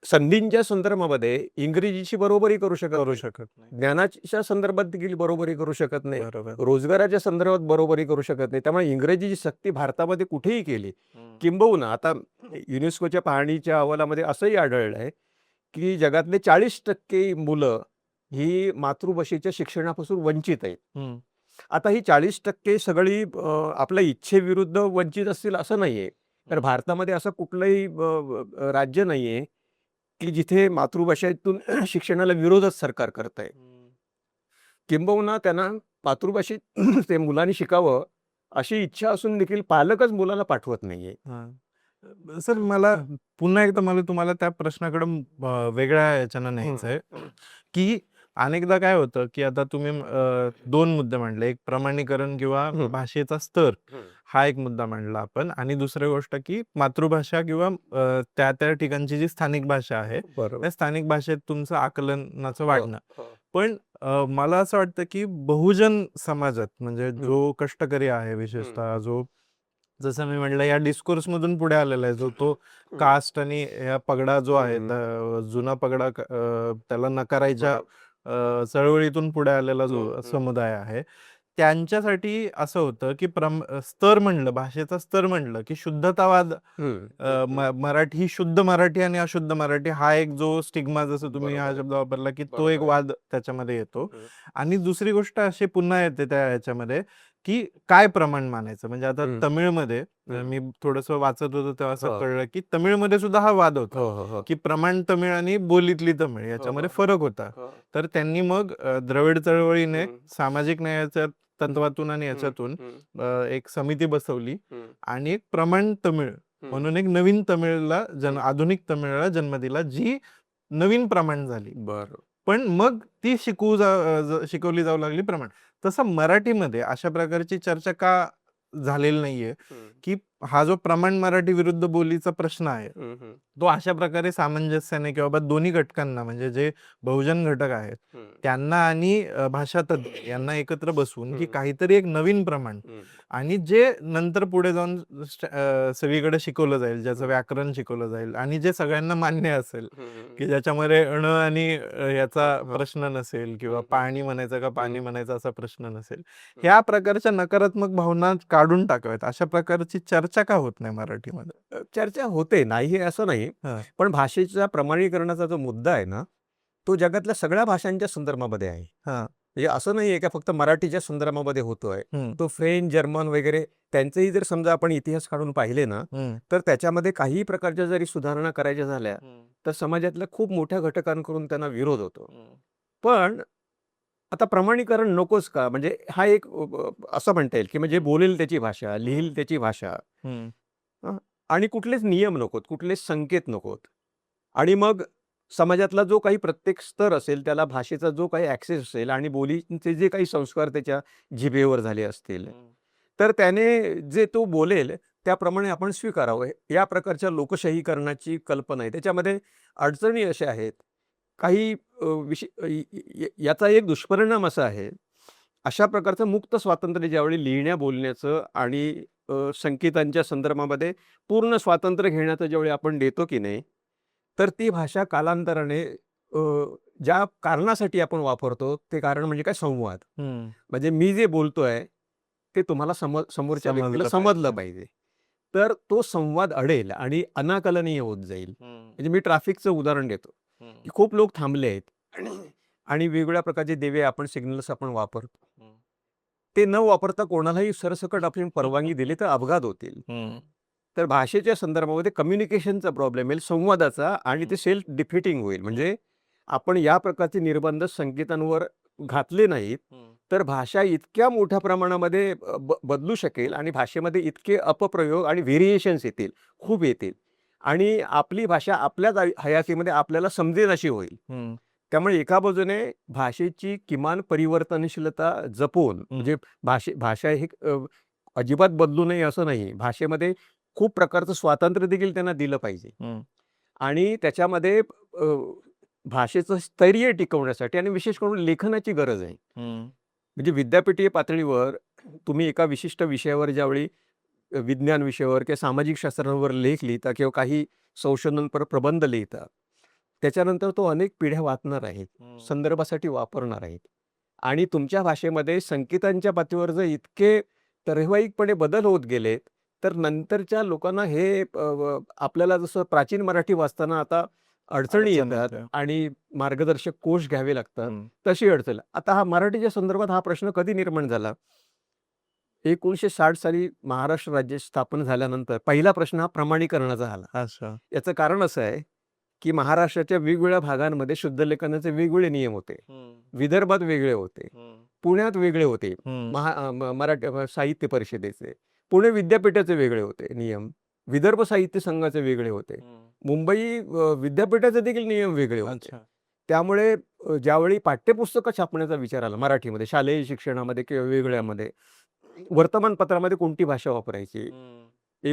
संधींच्या संदर्भामध्ये इंग्रजीची बरोबरी करू शकत नाही. ज्ञानाच्या संदर्भात देखील बरोबरी करू शकत नाही. बरोबर. रोजगाराच्या संदर्भात बरोबरी करू शकत नाही. त्यामुळे इंग्रजीची सक्ती भारतामध्ये कुठेही केली. किंबहुना आता युनेस्कोच्या पाहणीच्या अहवालामध्ये असंही आढळलं आहे की जगातले 40% मुलं ही मातृभाषेच्या शिक्षणापासून वंचित आहेत. आता ही 40% सगळी आपल्या इच्छेविरुद्ध वंचित असतील असं नाहीये. तर भारतामध्ये असं कुठलंही राज्य नाहीये की जिथे मातृभाषेतून शिक्षणाला विरोधच सरकार करत आहे. किंबहुना त्यांना मातृभाषेत ते मुलांनी शिकावं अशी इच्छा असून देखील पालकच मुलाला पाठवत नाहीये. सर मला पुन्हा एकदा तुम्हाला त्या प्रश्नाकडे वेगळ्या याच्यानं न्यायचं आहे की अनेकदा काय होतं की आता तुम्ही 2 मुद्दे मांडले. एक प्रमाणीकरण किंवा भाषेचा स्तर हा एक मुद्दा मांडला आपण आणि दुसरी गोष्ट की मातृभाषा किंवा त्या ठिकाणची जी स्थानिक भाषा आहे त्या स्थानिक भाषेत तुमचं आकलनाचं वाढणं. पण मला असं वाटतं की बहुजन समाजात म्हणजे जो कष्टकरी आहे विशेषतः जो जसं मी म्हटलं या डिस्कोर्स मधून पुढे आलेला आहे जो तो कास्ट आणि या पगडा जो आहे जुना पगडा त्याला नकारायच्या चळवळीतून पुढे आलेला जो समुदाय आहे त्यांच्यासाठी असं होतं की स्तर म्हणलं भाषेचा स्तर म्हणलं की शुद्धतावाद मराठी शुद्ध मराठी आणि अशुद्ध मराठी हा एक जो स्टिग्मा जसं तुम्ही हा शब्द वापरला की तो एक वाद त्याच्यामध्ये येतो. आणि दुसरी गोष्ट अशी पुन्हा येते त्या ह्याच्यामध्ये की काय प्रमाण मानायचं. म्हणजे आता तमिळमध्ये मी थोडंसं वाचत होतो तेव्हा असं कळलं की तमिळमध्ये सुद्धा हा वाद होता की प्रमाण तमिळ आणि बोलीतली तमिळ याच्यामध्ये फरक होता. तर त्यांनी मग द्रविड चळवळीने सामाजिक न्यायाच्या तत्वातून आणि याच्यातून एक समिती बसवली आणि एक प्रमाण तमिळ म्हणून एक नवीन तमिळला आधुनिक तमिळला जन्म दिला जी नवीन प्रमाण झाली. पण मग ती शिकवली जाऊ लागली प्रमाण. तसं मराठीमध्ये अशा प्रकारची चर्चा का झालेली नाहीये की हा जो प्रमाण मराठी विरुद्ध बोलीचा प्रश्न आहे तो अशा प्रकारे सामंजस्याने किंवा दोन्ही घटकांना म्हणजे जे बहुजन घटक आहेत त्यांना आणि भाषा तज्ञ यांना एकत्र बसवून की काहीतरी एक नवीन प्रमाण आणि जे नंतर पुढे जाऊन सगळीकडे शिकवलं जाईल, ज्याचं व्याकरण शिकवलं जाईल आणि जे सगळ्यांना मान्य असेल की ज्याच्यामध्ये अण आणि याचा प्रश्न नसेल किंवा पाणी म्हणायचं का पाणी म्हणायचं असा प्रश्न नसेल. ह्या प्रकारच्या नकारात्मक भावना काढून टाकाव्यात. अशा प्रकारची चर्चा का होत नाही मराठीमध्ये? चर्चा होते, नाही हे असं नाही. पण भाषेच्या प्रमाणीकरणाचा जो मुद्दा आहे ना तो जगातल्या सगळ्या भाषांच्या संदर्भामध्ये आहे. म्हणजे असं नाहीये का फक्त मराठीच्या संदर्भामध्ये होतोय. तो फ्रेंच, जर्मन वगैरे त्यांचेही जर समजा आपण इतिहास काढून पाहिले ना तर त्याच्यामध्ये काही प्रकारच्या जरी सुधारणा करायच्या झाल्या तर समाजातल्या खूप मोठ्या घटकांकडून त्यांना विरोध होतो. पण आता प्रमाणीकरण नकोच का? म्हणजे हा एक असं म्हणता येईल की म्हणजे बोलेल त्याची भाषा, लिहिल त्याची भाषा आणि कुठलेच नियम नकोत, कुठलेच संकेत नकोत. आणि मग समाजातला जो काही प्रत्येक स्तर असेल त्याला भाषेचा जो काही ॲक्सेस असेल आणि बोलीचे जे काही संस्कार त्याच्या जिभेवर झाले असतील तर त्याने जे तो बोलेल त्याप्रमाणे आपण स्वीकारावं. या प्रकारच्या लोकशाहीकरणाची कल्पना आहे. त्याच्यामध्ये अडचणी अशा आहेत काही याचा एक दुष्परिणाम असा आहे अशा प्रकारचं मुक्त स्वातंत्र्य ज्यावेळी लिहिण्या बोलण्याचं आणि संकेतांच्या संदर्भामध्ये पूर्ण स्वातंत्र्य घेण्याचं ज्यावेळी आपण देतो की नाही, तर ती भाषा कालांतराने ज्या कारणासाठी आपण वापरतो ते कारण म्हणजे काय, संवाद. म्हणजे मी जे बोलतोय ते तुम्हाला समोरच्या व्यक्तीला समजलं पाहिजे. तर तो संवाद अडेल आणि अनाकलनीय होत जाईल. म्हणजे मी ट्रॅफिकचं उदाहरण देतो, की खूप लोक थांबले आहेत आणि वेगवेगळ्या प्रकारचे दिवे आपण सिग्नल्स आपण वापरतो. ते न वापरता कोणालाही सरसकट आपण परवानगी दिली तर अपघात होतील. तर भाषेच्या संदर्भामध्ये कम्युनिकेशनचा प्रॉब्लेम येईल, संवादाचा, आणि ते सेल्फ डिफिटिंग होईल. म्हणजे आपण या प्रकारचे निर्बंध संकेतांवर घातले नाहीत तर भाषा इतक्या मोठ्या प्रमाणामध्ये बदलू शकेल आणि भाषेमध्ये इतके अपप्रयोग आणि व्हेरिएशन्स येतील, खूप येतील, आणि आपली भाषा आपल्याच हयातीमध्ये आपल्याला समजेल अशी होईल. त्यामुळे एका बाजूने भाषेची किमान परिवर्तनशीलता जपून, म्हणजे भाषा ही अजिबात बदलू नये असं नाही, भाषेमध्ये खूप प्रकारचं स्वातंत्र्य देखील त्यांना दिलं पाहिजे. आणि त्याच्यामध्ये भाषेचं स्थैर्य टिकवण्यासाठी आणि विशेष करून लेखनाची गरज आहे. म्हणजे विद्यापीठीय पातळीवर तुम्ही एका विशिष्ट विषयावर ज्यावेळी विज्ञान विषयावर किंवा सामाजिक शास्त्रावर लेख लिहिता किंवा काही संशोधनपर प्रबंध लिहिता, त्याच्यानंतर तो अनेक पिढ्या वाचणार आहेत, संदर्भासाठी वापरणार आहेत, आणि तुमच्या भाषेमध्ये संकेतांच्या पातळीवर जर इतके तर्हेवाईकपणे बदल होत गेलेत तर नंतरच्या लोकांना हे आपल्याला जसं प्राचीन मराठी वाचताना आता अडचणी येतात आणि मार्गदर्शक कोश घ्यावे लागतात, तशी अडचण. आता हा मराठीच्या संदर्भात हा प्रश्न कधी निर्माण झाला? 1960 साली महाराष्ट्र राज्य स्थापन झाल्यानंतर पहिला प्रश्न हा प्रमाणीकरणाचा आला. याचं कारण असं आहे की महाराष्ट्राच्या वेगवेगळ्या भागांमध्ये शुद्धलेखनाचे वेगवेगळे नियम होते. विदर्भात वेगळे होते, पुण्यात वेगळे होते, मराठी साहित्य परिषदेचे, पुणे विद्यापीठाचे वेगळे होते नियम, विदर्भ साहित्य संघाचे वेगळे होते, मुंबई विद्यापीठाचे देखील नियम वेगळे होते. त्यामुळे ज्यावेळी पाठ्यपुस्तकं छापण्याचा विचार आला मराठीमध्ये, शालेय शिक्षणामध्ये किंवा वेगळ्यामध्ये, वर्तमानपत्रामध्ये कोणती भाषा वापरायची,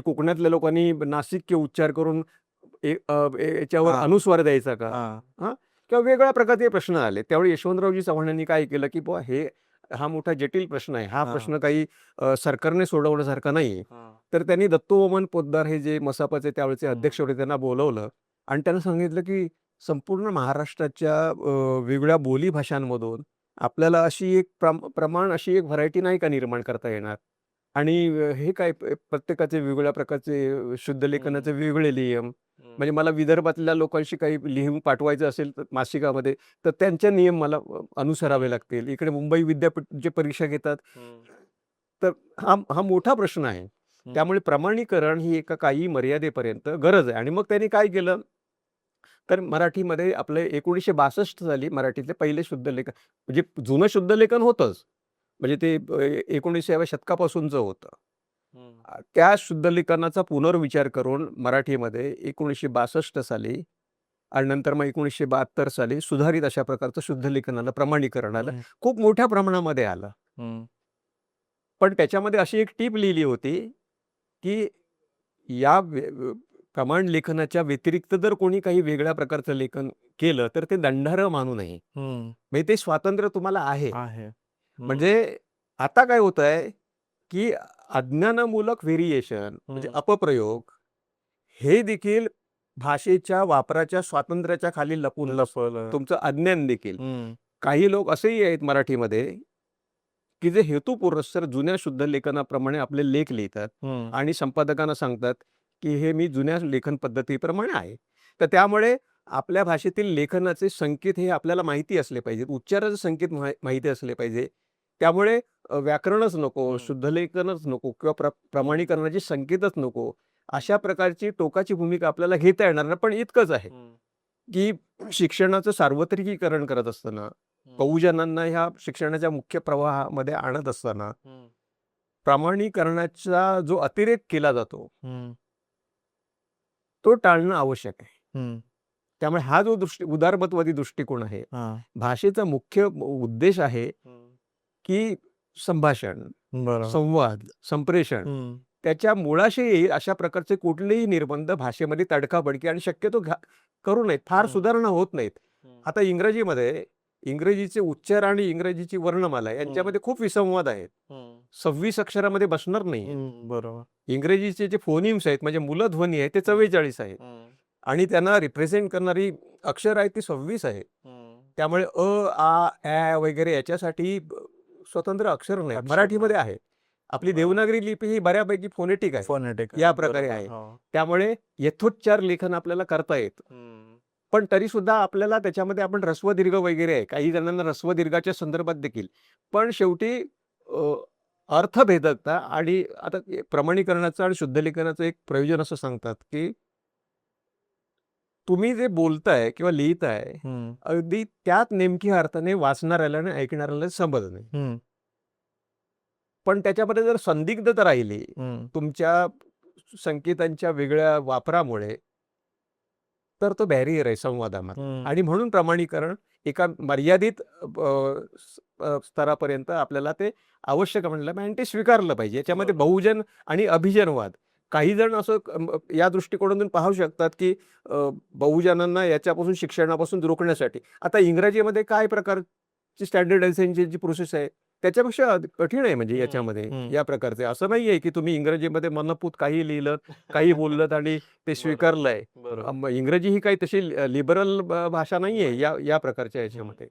कोकणातल्या लोकांनी नासिक्य उच्चार करून याच्यावर अनुस्वार द्यायचा का, किंवा वेगवेगळ्या प्रकारचे प्रश्न आले. त्यावेळी यशवंतरावजी चव्हाणांनी काय केलं की हा मोठा जटिल प्रश्न आहे, हा प्रश्न काही सरकारने सोडवण्यासारखा नाही. तर त्यांनी दत्तोपंत पोतदार हे जे मसापाचे त्यावेळेचे अध्यक्ष होते त्यांना बोलवलं आणि त्यांना सांगितलं की संपूर्ण महाराष्ट्राच्या वेगवेगळ्या बोली भाषांमधून आपल्याला अशी एक प्रमाण, अशी एक व्हरायटी नाही का निर्माण करता येणार, आणि हे काय प्रत्येकाचे वेगवेगळ्या प्रकारचे शुद्धलेखनाचे वेगवेगळे नियम, म्हणजे मला विदर्भातल्या लोकांशी काही लिहून पाठवायचं असेल तर मासिकामध्ये, तर त्यांचे नियम मला अनुसरावे लागतील. इकडे मुंबई विद्यापीठ जे परीक्षा घेतात, तर हा मोठा प्रश्न आहे. त्यामुळे प्रमाणीकरण ही एका काही मर्यादेपर्यंत गरज आहे. आणि मग त्यांनी काय केलं, तर मराठीमध्ये आपले 1962 साली मराठीतले पहिले शुद्धलेखन, म्हणजे जुनं शुद्धलेखन होतंच, म्हणजे ते 19व्या शतकापासूनचं होतं. त्या शुद्धलेखनाचा पुनर्विचार करून मराठीमध्ये 1962 साली आणि नंतर मग 1972 साली सुधारित अशा प्रकारचं शुद्धलेखनाला प्रमाणीकरणाला खूप मोठ्या प्रमाणामध्ये आलं. पण त्याच्यामध्ये अशी एक टीप लिहिली होती की या प्रमाण लेखनाच्या व्यतिरिक्त जर कोणी काही वेगळ्या प्रकारचं लेखन केलं तर ते दंडार्ह मानू नये. म्हणजे ते स्वातंत्र्य तुम्हाला आहे. म्हणजे आता काय होत आहे की अज्ञानामूलक व्हेरिएशन, म्हणजे अपप्रयोग, हे देखील भाषेच्या वापराच्या स्वातंत्र्याच्या खाली लपून तुमचं अज्ञान देखील. काही लोक असेही आहेत मराठीमध्ये की जे हेतुपुरस्सर जुन्या शुद्ध लेखनाप्रमाणे आपले लेख लिहितात आणि संपादकांना सांगतात की हे मी जुन्या लेखन पद्धतीप्रमाणे आहे. तर त्यामुळे आपल्या भाषेतील लेखनाचे संकेत हे आपल्याला माहिती असले पाहिजेत, उच्चाराचे संकेत माहिती असले पाहिजे. त्यामुळे व्याकरणच नको, शुद्धलेखनच नको किंवा प्रमाणीकरणाचे संकेतच नको, अशा प्रकारची टोकाची भूमिका आपल्याला घेता येणार नाही. पण इतकंच आहे की शिक्षणाचं सार्वत्रिकीकरण करत असताना, बहुजनांना ह्या शिक्षणाच्या मुख्य प्रवाहामध्ये आणत असताना प्रमाणीकरणाचा जो अतिरेक केला जातो तो टाळणं आवश्यक आहे. त्यामुळे हा जो उदारमतवादी दृष्टिकोन आहे, भाषेचा मुख्य उद्देश आहे की संभाषण, संवाद, संप्रेषण, त्याच्या मुळाशी येईल अशा प्रकारचे कुठलेही निर्बंध भाषेमध्ये तडकाफडकी आणि शक्यतो करू नयेत. फार सुधारणा होत नाहीत. आता इंग्रजीमध्ये इंग्रजीचे उच्चार आणि इंग्रजीची वर्णमाला यांच्यामध्ये खूप विसंवाद आहेत. 26 अक्षरामध्ये बसणार नाही. बरोबर. इंग्रजीचे जे फोनिम्स आहेत म्हणजे मूलध्वनी आहे ते 44 आहेत आणि त्यांना रिप्रेझेंट करणारी अक्षर आहेत ती 26 आहेत. त्यामुळे आ, ॲ वगैरे याच्यासाठी स्वतंत्र अक्षर नाही. अक्षर मराठीमध्ये आहे. आपली देवनागरी लिपी ही बऱ्यापैकी फोनेटिक आहे. फोनेटिक या प्रकारे आहे. त्यामुळे यथोच्चार लेखन आपल्याला करता येतं. पण तरी सुद्धा आपल्याला त्याच्यामध्ये आपण ऱ्हस्व दीर्घ वगैरे आहे. काही जणांना ऱ्हस्व दीर्घाच्या संदर्भात देखील. पण शेवटी अर्थभेदकता आणि आता प्रमाणीकरणाचं आणि शुद्धलेखनाचं एक प्रयोजन असं सांगतात, की तुम्ही जे बोलताय किंवा लिहिताय अगदी त्याच नेमक्या अर्थाने वाचणाऱ्याला आणि ऐकणाऱ्याला समजत नाही. पण त्याच्यामध्ये जर संदिग्धता राहिली तुमच्या संकेतांच्या वेगळ्या वापरामुळे तर तो बॅरियर आहे संवादामध्ये. आणि म्हणून प्रमाणीकरण एका मर्यादित स्तरापर्यंत आपल्याला ते आवश्यक म्हणलं आणि ते स्वीकारलं पाहिजे. याच्यामध्ये बहुजन आणि अभिजनवाद काही जण असं या दृष्टिकोनातून पाहू शकतात, की बहुजनांना याच्यापासून शिक्षणापासून रोखण्यासाठी आता इंग्रजीमध्ये काय प्रकारची स्टँडर्डायझेशनची प्रोसेस आहे त्याच्यापेक्षा कठीण आहे म्हणजे याच्यामध्ये या प्रकारचे. असं नाही आहे की तुम्ही इंग्रजीमध्ये मनपूत काही लिहिलं काही बोललं आणि ते स्वीकारलंय. इंग्रजी ही काही तशी लिबरल भाषा नाही आहे या प्रकारच्या याच्यामध्ये.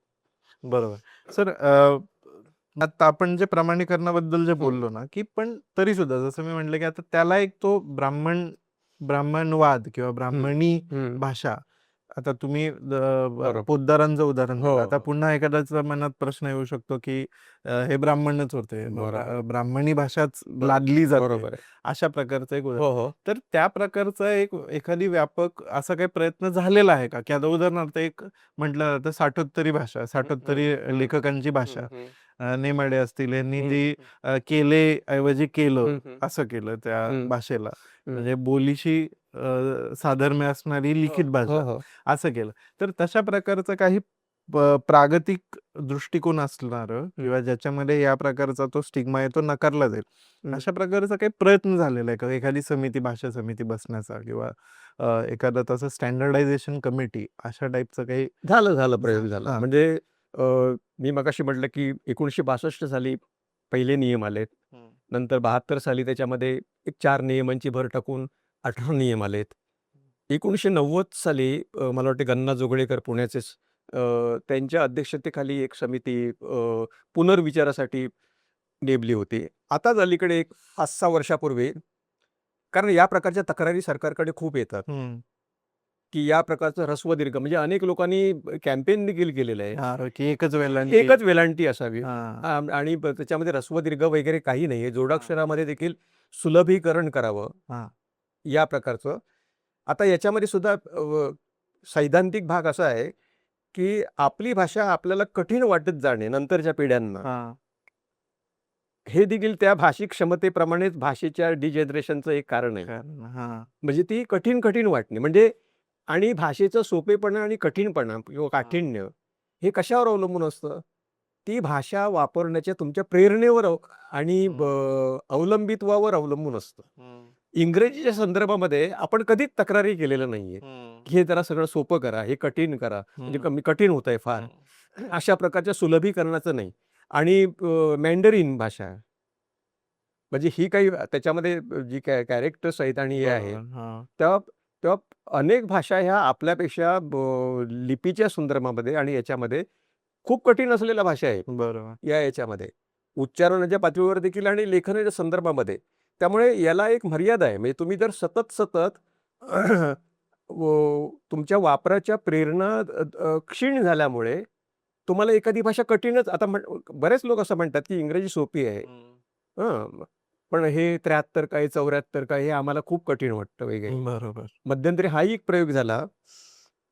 बरोबर. सर आता आपण जे प्रमाणीकरणाबद्दल जे बोललो ना, की पण तरी सुद्धा जसं मी म्हटलं, की आता त्याला एक तो ब्राह्मणवाद किंवा ब्राह्मणी भाषा, आता तुम्ही पोद्दारांचं उदाहरण दिलं. आता पुन्हा एखाद्याच्या मनात प्रश्न येऊ शकतो, की हे ब्राह्मणच होते, ब्राह्मणी भाषाच लादली जाते, अशा प्रकारचं एक उदाहरण. तर त्या प्रकारचा एखादी व्यापक असा काही प्रयत्न झालेला आहे का? की आता उदाहरणार्थ एक म्हटलं जातं साठोत्तरी भाषा, साठोत्तरी लेखकांची भाषा, नेमाडे असतील यांनी जी केले ऐवजी केलं असं केलं त्या भाषेला, म्हणजे बोलीशी साधर्म्य असणारी लिखित भाषा असं केलं. तर तशा प्रकारचं काही प्रागतिक दृष्टिकोन असणार किंवा ज्याच्यामध्ये या प्रकारचा तो स्टिग्मा आहे तो नकारला जाईल, अशा प्रकारचा काही प्रयत्न झालेला आहे का? एखादी समिती, भाषा समिती बसण्याचा किंवा एखादा तसं स्टँडर्डायझेशन कमिटी अशा टाईपचं काही झालं प्रयोग झाला. म्हणजे मी मगाशी म्हटलं की 1962 साली पहिले नियम आलेत. नंतर 72 साली त्याच्यामध्ये एक 4 नियमांची भर टाकून 18 नियम आलेत. 1990 साली मला वाटते गन्ना जोगळेकर पुण्याचेच त्यांच्या अध्यक्षतेखाली एक समिती पुनर्विचारासाठी नेमली होती. आताच अलीकडे एक 5-6 वर्षापूर्वी, कारण या प्रकारच्या तक्रारी सरकारकडे खूप येतात, की या प्रकारचं ह्रस्व दीर्घ म्हणजे अनेक लोकांनी कॅम्पेन देखील केलेलं आहे की एकच वेलांटी असावी आणि त्याच्यामध्ये ह्रस्व दीर्घ वगैरे काही नाहीये. जोडाक्षरामध्ये देखील सुलभीकरण करावं या प्रकारचं. आता याच्यामध्ये सुद्धा सैद्धांतिक भाग असा आहे, की आपली भाषा आपल्याला कठीण वाटत जाणे नंतरच्या पिढ्यांना, हे देखील त्या भाषिक क्षमतेप्रमाणेच भाषेच्या डिजनरेशनचं एक कारण आहे. म्हणजे ती कठीण वाटणे म्हणजे, आणि भाषेचं सोपेपणा आणि कठीणपणा किंवा काठिण्य हे कशावर अवलंबून असतं? ती भाषा वापरण्याच्या तुमच्या प्रेरणेवर आणि अवलंबित्वावर अवलंबून असतं. इंग्रजीच्या संदर्भामध्ये आपण कधीच तक्रारी केलेलं नाहीये, की हे जरा सगळं सोपं करा, हे कठीण करा, म्हणजे कठीण होत आहे फार, अशा प्रकारच्या सुलभीकरणाचं नाही. आणि मॅन्डरीन भाषा म्हणजे ही काही त्याच्यामध्ये जी कॅरेक्टर्स आहेत आणि हे आहे, तेव्हा अनेक भाषा ह्या आपल्यापेक्षा लिपीच्या संदर्भामध्ये आणि याच्यामध्ये खूप कठीण असलेल्या भाषा आहेत. बरोबर. याच्यामध्ये उच्चारणाच्या पातळीवर देखील आणि लेखनाच्या संदर्भामध्ये. त्यामुळे याला एक मर्यादा आहे. म्हणजे तुम्ही जर सतत तुमच्या वापराच्या प्रेरणा क्षीण झाल्यामुळे तुम्हाला एखादी भाषा कठीणच. आता बरेच लोक असं म्हणतात की इंग्रजी सोपी आहे, पण हे 73 काय 74 काय हे आम्हाला खूप कठीण वाटतं वगैरे. बरोबर. मध्यंतरी हाही एक प्रयोग झाला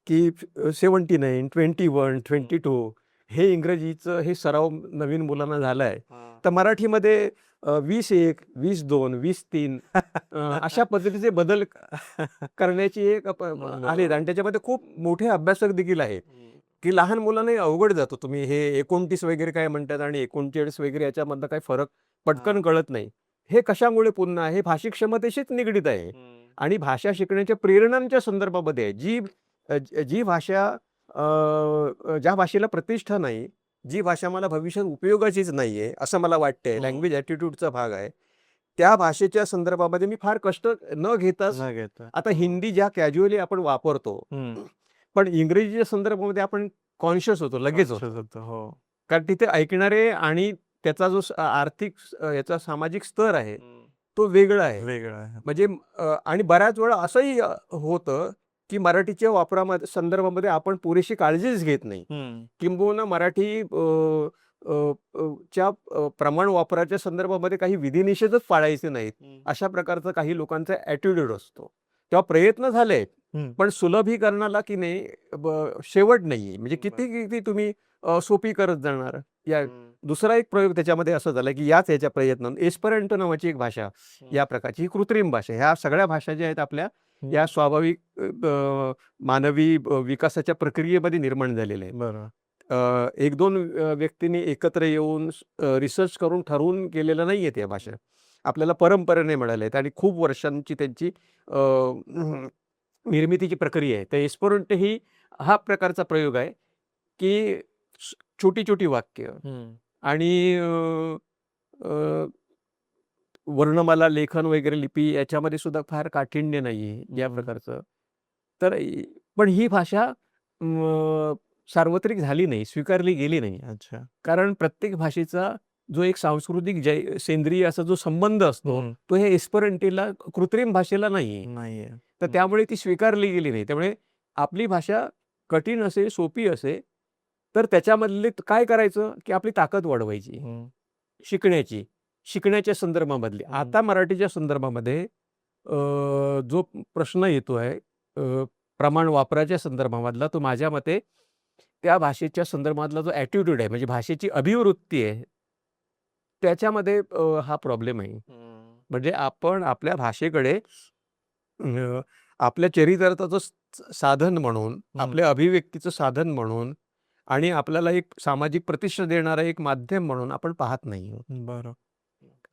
की 79, 21, 22 हे इंग्रजीचं हे सराव नवीन मुलांना झालाय, तर मराठीमध्ये 21, 22, 23 अशा पद्धतीचे बदल करण्याची एक आले. आणि त्याच्यामध्ये खूप मोठे अभ्यासक देखील आहेत की लहान मुलांना अवघड जातो. तुम्ही हे 29 वगैरे काय म्हणतात आणि 39 वगैरे याच्यामधला काही फरक पटकन कळत नाही. हे कशामुळे पुन्हा हे भाषिक क्षमतेशीच निगडीत आहे आणि भाषा शिकण्याच्या प्रेरणांच्या संदर्भामध्ये आहे. जी भाषा ज्या भाषेला प्रतिष्ठा नाही, जी भाषा मला भविष्यात उपयोगाचीच नाही आहे, असं मला वाटतंय, हं. लँग्वेज ॲटिट्यूडचा भाग आहे. त्या भाषेच्या संदर्भामध्ये मी फार कष्ट न घेताच न घेता. आता हिंदी ज्या कॅज्युअली आपण वापरतो, हं. पण इंग्रजीच्या संदर्भामध्ये आपण कॉन्शियस होतो, लगेच होतो. कॉन्शियस होतं. हो. कारण तिथे ऐकणारे आणि त्याचा जो आर्थिक याचा सामाजिक स्तर आहे, तो वेगळा आहे. वेगळं आहे. म्हणजे आणि बऱ्याच वेळा असंही होतं, की मराठीच्या वापरामध्ये संदर्भामध्ये आपण पुरेशी काळजीच घेत नाही. हं. किंबहुना मराठी अ, अ, च्या प्रमाण वापराच्या संदर्भामध्ये काही विधिनिषेधच पाळायचे नाहीत. अशा प्रकारचा काही लोकांचा ॲटिट्यूड असतो. तेव्हा प्रयत्न झाले, हं. पण सुलभीकरणाला की नाही शेवट नाहीये. म्हणजे किती तुम्ही सोपी करत जाणार. या दुसरा एक प्रयोग त्याच्यामध्ये असा झाला, की याच ह्याच्या प्रयत्नातून एस्परंटो नावाची एक भाषा या प्रकारची ही कृत्रिम भाषा. ह्या सगळ्या भाषा ज्या आहेत आपल्या या स्वाभाविक मानवी विकासाच्या प्रक्रियेमध्ये निर्माण झालेल्या आहेत. बरोबर. 1-2 व्यक्तींनी एकत्र येऊन रिसर्च करून ठरवून केलेल्या नाही आहेत या भाषा. आपल्याला परंपरेने मिळाल्या आहेत आणि खूप वर्षांची त्यांची निर्मितीची प्रक्रिया आहे. तर एस्पेरंटो ही हा प्रकारचा प्रयोग आहे, की छोटी-छोटी वाक्य हं. आणि अ, अ, वर्णमाला लेखन वगैरे लिपी याच्यामध्ये सुद्धा फार काठिण्य नाहीये या प्रकारचं. तर पण ही भाषा सार्वत्रिक झाली नाही, स्वीकारली गेली नाही. अच्छा. कारण प्रत्येक भाषेचा जो एक सांस्कृतिक सेंद्रिय असा जो संबंध असतो, हं. तो हे एस्पेरंटोला कृत्रिम भाषेला नाहीये. नाहीये. तर त्यामुळे ती स्वीकारली गेली नाही. त्यामुळे आपली भाषा कठीण असे, सोपी असे, तर त्याच्यामधले काय करायचं, की आपली ताकद वाढवायची. हं. शिकण्याची, शिकण्याच्या संदर्भामधली. आता मराठीच्या संदर्भामध्ये जो प्रश्न येतो आहे प्रमाण वापराच्या संदर्भामधला, तो माझ्या मते त्या भाषेच्या संदर्भातला जो ॲटिट्यूड आहे, म्हणजे भाषेची अभिवृत्ती आहे, त्याच्यामध्ये हा प्रॉब्लेम आहे. म्हणजे आपण आपल्या भाषेकडे आपल्या चरितार्थाचं साधन म्हणून, आपल्या अभिव्यक्तीचं साधन म्हणून आणि आपल्याला एक सामाजिक प्रतिष्ठा देणारं एक माध्यम म्हणून आपण पाहत नाही आहोत. बरोबर.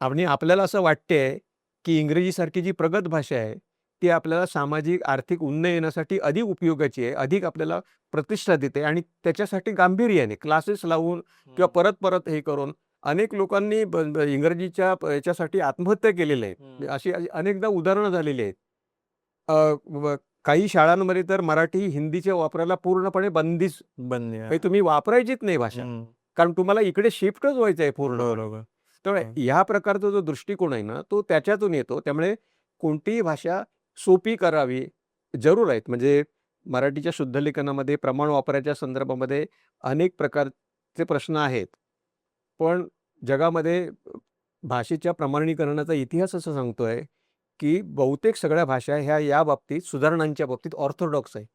आणि आपल्याला असं वाटतंय, की इंग्रजीसारखी जी प्रगत भाषा आहे, ती आपल्याला सामाजिक, आर्थिक उन्नयनासाठी अधिक उपयोगाची आहे, अधिक आपल्याला प्रतिष्ठा देते आणि त्याच्यासाठी गांभीर्याने क्लासेस लावून किंवा परत-परत हे करून अनेक लोकांनी इंग्रजीच्या याच्यासाठी आत्महत्या केलेल्या आहेत. अशी अनेकदा उदाहरणं झालेली आहेत. काही शाळांमध्ये तर मराठी, हिंदीच्या वापराला पूर्णपणे बंदीच बंदी आहे. म्हणजे तुम्ही वापरायचीच नाही भाषा. हं. कारण तुम्हाला इकडे शिफ्टच व्हायचं आहे पूर्ण. बरोबर. त्यामुळे ह्या प्रकारचा जो दृष्टिकोन आहे ना, तो त्याच्यातून येतो. त्यामुळे कोणतीही भाषा सोपी करावी, जरूर आहेत. म्हणजे मराठीच्या शुद्धलेखनामध्ये प्रमाण वापराच्या संदर्भामध्ये अनेक प्रकारचे प्रश्न आहेत. पण जगामध्ये भाषेच्या प्रमाणीकरणाचा इतिहास असं सांगतोय, की बहुतेक सगळ्या भाषा ह्या या बाबतीत सुधारणांच्या बाबतीत ऑर्थोडॉक्स आहे.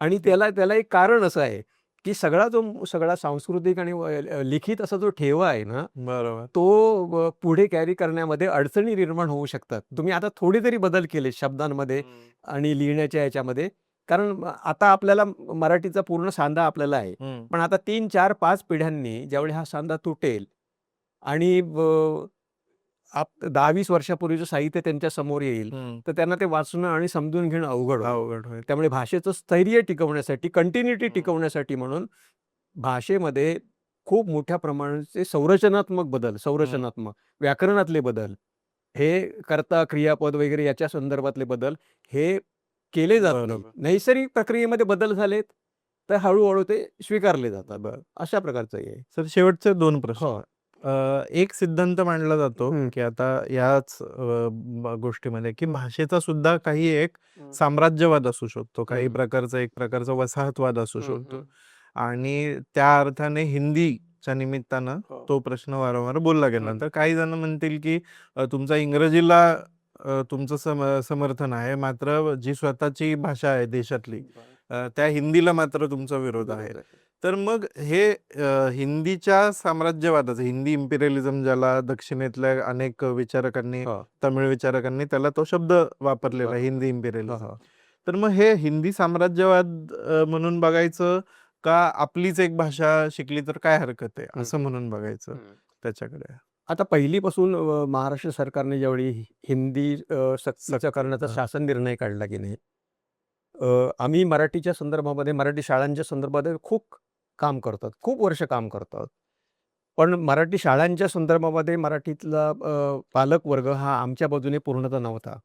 आणि त्याला त्याला एक कारण असं आहे, की सगळा सांस्कृतिक आणि लिखित असा जो ठेवा आहे ना, बरोबर. तो पुढे कॅरी करण्यामध्ये अडचणी निर्माण होऊ शकतात. तुम्ही आता थोडे तरी बदल केले शब्दांमध्ये आणि लिहिण्याच्या ह्याच्यामध्ये. कारण आता आपल्याला मराठीचा पूर्ण सांधा आपल्याला आहे. पण आता 3, 4, 5 पिढ्यांनी ज्यावेळी हा सांधा तुटेल आणि 10-20 वर्षापूर्वीचं साहित्य त्यांच्या समोर येईल, तर त्यांना ते वाचणं आणि समजून घेणं अवघड होईल. अवघड होईल. त्यामुळे भाषेचं स्थैर्य टिकवण्यासाठी, कंटिन्युटी टिकवण्यासाठी म्हणून भाषेमध्ये खूप मोठ्या प्रमाणाचे संरचनात्मक, व्याकरणातले बदल, हे कर्ता, क्रियापद वगैरे याच्या संदर्भातले बदल हे केले जात नाही. बरोबर. नैसर्गिक प्रक्रियेमध्ये बदल झालेत, तर हळू ते स्वीकारले जातात. अशा प्रकारचं हे आहे. सर शेवटचे 2 प्रश्न. हो. एक सिद्धांत मांडला जातो, की आता याच गोष्टीमध्ये, की भाषेचा सुद्धा काही एक साम्राज्यवाद असू शकतो. काही प्रकारचा एक प्रकारचा वसाहतवाद असू शकतो. आणि त्या अर्थाने हिंदीच्या निमित्तानं तो प्रश्न वारंवार बोलला गेला. तर काही जण म्हणतील, की तुमचा इंग्रजीला तुमचं समर्थन आहे, मात्र जी स्वतःची भाषा आहे देशातली त्या हिंदीला मात्र तुमचा विरोध आहे. तर मग हे हिंदीच्या साम्राज्यवादाचं, हिंदी इम्पिरियलिझम ज्याला दक्षिणेतल्या अनेक विचारकांनी, तमिळ विचारकांनी त्याला तो शब्द वापरलेला आहे, हिंदी इम्पिरियलिझम. तर मग हे हिंदी साम्राज्यवाद म्हणून बघायचं का आपलीच एक भाषा शिकली तर काय हरकत आहे, असं म्हणून बघायचं त्याच्याकडे? आता पहिलीपासून महाराष्ट्र सरकारने ज्यावेळी हिंदी सक्तीचा करण्याचा शासन निर्णय काढला की नाही, आम्ही मराठीच्या संदर्भामध्ये, मराठी शाळांच्या संदर्भामध्ये खूप काम करतात, खूप वर्ष काम करतात. पण मराठी शाळांच्या संदर्भामध्ये मराठीतला पालक वर्ग हा आमच्या बाजूने पूर्णतः नव्हता.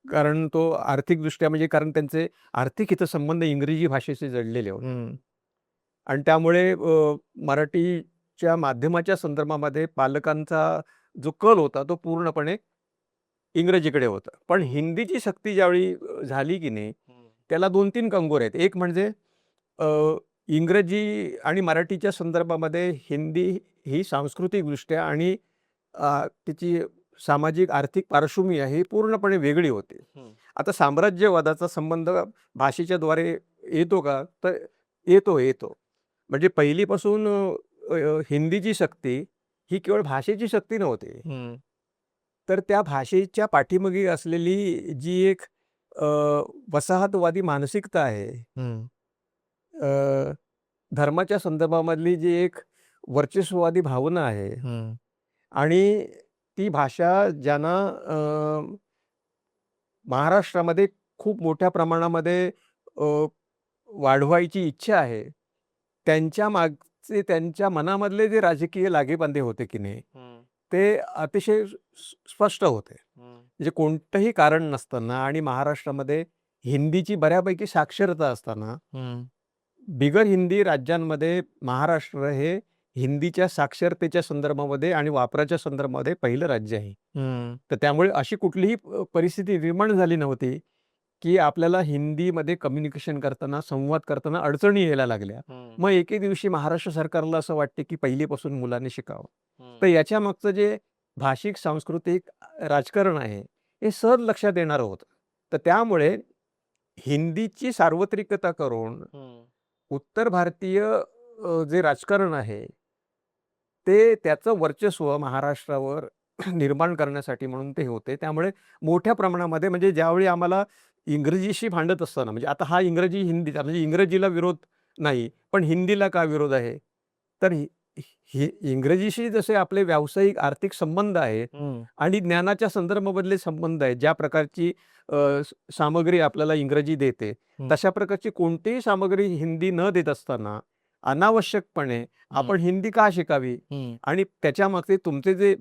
कारण तो आर्थिकदृष्ट्या म्हणजे कारण त्यांचे आर्थिक हितसंबंध इंग्रजी भाषेशी जडलेले होते. हं. आणि त्यामुळे मराठीच्या माध्यमाच्या संदर्भामध्ये पालकांचा जो कल होता तो पूर्णपणे इंग्रजीकडे होता. पण हिंदीची सक्ती ज्यावेळी झाली की नाही, त्याला 2-3 कंगोरे आहेत. एक म्हणजे अ, इंग्रजी आणि मराठीच्या संदर्भामध्ये हिंदी ही सांस्कृतिकदृष्ट्या आणि तिची सामाजिक आर्थिक पार्श्वभूमी आहे ही पूर्णपणे वेगळी होती. आता साम्राज्यवादाचा संबंध भाषेच्या द्वारे येतो का? तर येतो. म्हणजे पहिलीपासून हिंदीची सक्ती ही केवळ भाषेची सक्ती नव्हती. हं. तर त्या भाषेच्या पाठीमागे असलेली जी एक अ, वसाहतवादी मानसिकता आहे, हं. अ, धर्माच्या संदर्भामधली जी एक वर्चस्ववादी भावना आहे हं. आणि ती भाषा ज्यांना महाराष्ट्रामध्ये खूप मोठ्या प्रमाणामध्ये अ, वाढवायची इच्छा आहे, त्यांच्या मागचे त्यांच्या मनामधले जे राजकीय लागेबांधे होते की नाही, हं. ते अतिशय स्पष्ट होते. हं. म्हणजे कोणतंही कारण नसताना आणि महाराष्ट्रामध्ये हिंदीची बऱ्यापैकी साक्षरता असताना, हं. बिगर हिंदी राज्यांमध्ये महाराष्ट्र हे हिंदीच्या साक्षरतेच्या संदर्भामध्ये आणि वापराच्या संदर्भामध्ये पहिलं राज्य आहे. हं. तर त्यामुळे अशी कुठलीही परिस्थिती निर्माण झाली नव्हती, की आपल्याला हिंदीमध्ये कम्युनिकेशन करताना, संवाद करताना अडचणी यायला लागल्या. हं. मग एके दिवशी महाराष्ट्र सरकारला असं वाटते, की पहिलीपासून मुलांनी शिकावं. हं. तर याच्यामागचं जे भाषिक, सांस्कृतिक राजकारण आहे, हे सहज लक्षात येणारं होतं. तर त्यामुळे हिंदीची सार्वत्रिकता करून हं. उत्तर भारतीय जे राजकारण आहे, ते त्याचं वर्चस्व महाराष्ट्रावर निर्माण करण्यासाठी म्हणून ते होते. त्यामुळे मोठ्या प्रमाणामध्ये म्हणजे ज्यावेळी आम्हाला इंग्रजीशी भांडत असताना म्हणजे आता हा इंग्रजी हिंदीचा म्हणजे इंग्रजीला विरोध नाही, पण हिंदीला का विरोध आहे? तर ही इंग्रजीशी जसे आपले व्यावसायिक आर्थिक संबंध आहेत हं. आणि ज्ञानाच्या संदर्भामधले संबंध आहेत. ज्या प्रकारची सामग्री आपल्याला इंग्रजी देते, हं. तशा प्रकारची कोणतीही सामग्री हिंदी न देत असताना अनावश्यकपणे हं. आपण हिंदी का शिकावी? हं. आणि त्याच्यामागचे तुमचे जे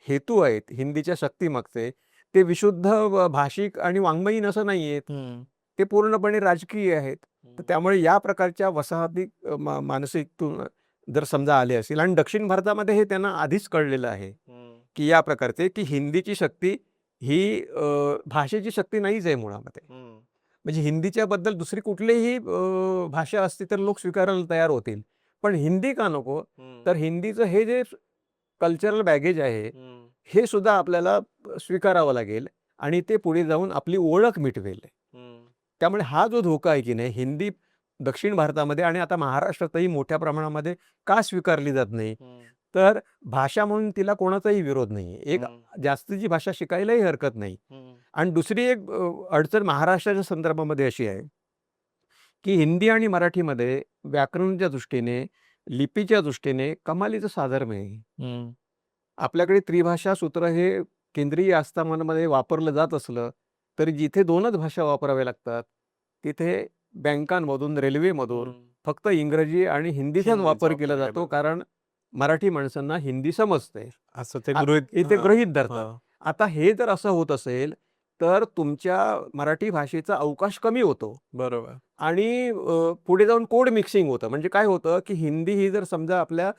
हेतू आहेत हिंदीच्या सक्तीमागचे, ते विशुद्ध भाषिक आणि वाङ्मयीन असं नाही आहेत. हं. ते पूर्णपणे राजकीय आहेत. तर हं. त्यामुळे या प्रकारच्या वसाहती मानसिकतून जर समजा आले असतील आणि दक्षिण भारतामध्ये हे त्यांना आधीच कळलेलं आहे, हं. की या प्रकारचे की हिंदीची शक्ती ही भाषेची शक्ती नाहीच आहे मुळामध्ये. हं. म्हणजे हिंदीच्या बद्दल दुसरी कुठलीही भाषा असती तर लोक स्वीकारायला तयार होतील. पण हिंदी का नको? हं. तर हिंदीचं हे जे कल्चरल बॅगेज आहे, हं. हे सुद्धा आपल्याला स्वीकारावं लागेल आणि ते पुढे जाऊन आपली ओळख मिटवेल. हं. त्यामुळे हा जो धोका आहे की नाही, हिंदी दक्षिण भारतामध्ये आणि आता महाराष्ट्रातही मोठ्या प्रमाणामध्ये का स्वीकारली जात नाही? हं. तर भाषा म्हणून तिला कोणाचाही विरोध नाही आहे. एक हं. जास्तीची भाषा शिकायलाही हरकत नाही. हं. आणि दुसरी एक अडचण महाराष्ट्राच्या संदर्भामध्ये अशी आहे, की हिंदी आणि मराठीमध्ये व्याकरणाच्या दृष्टीने, लिपीच्या दृष्टीने कमालीचं साधर्म्य आहे. हं. आपल्याकडे त्रिभाषा सूत्र हे केंद्रीय आस्थानामध्ये वापरलं जात असलं, तरी जिथे 2च भाषा वापराव्या लागतात, तिथे बँकांमधून, रेल्वेमधून हं. फक्त इंग्रजी आणि हिंदीचाच हिंदीचा वापर वापर केला केला जातो. जातो. कारण मराठी माणसांना हिंदी समजते. असं ते गृहीत इथे हां. गृहीत धरतात. हां. आता हे जर असं होत असेल, तर तुमच्या मराठी भाषेचा अवकाश कमी होतो बरोबर. आणि पुढे जाऊन कोड मिक्सिंग होतं. म्हणजे काय होतं, की हिंदी ही जर समजा आपल्या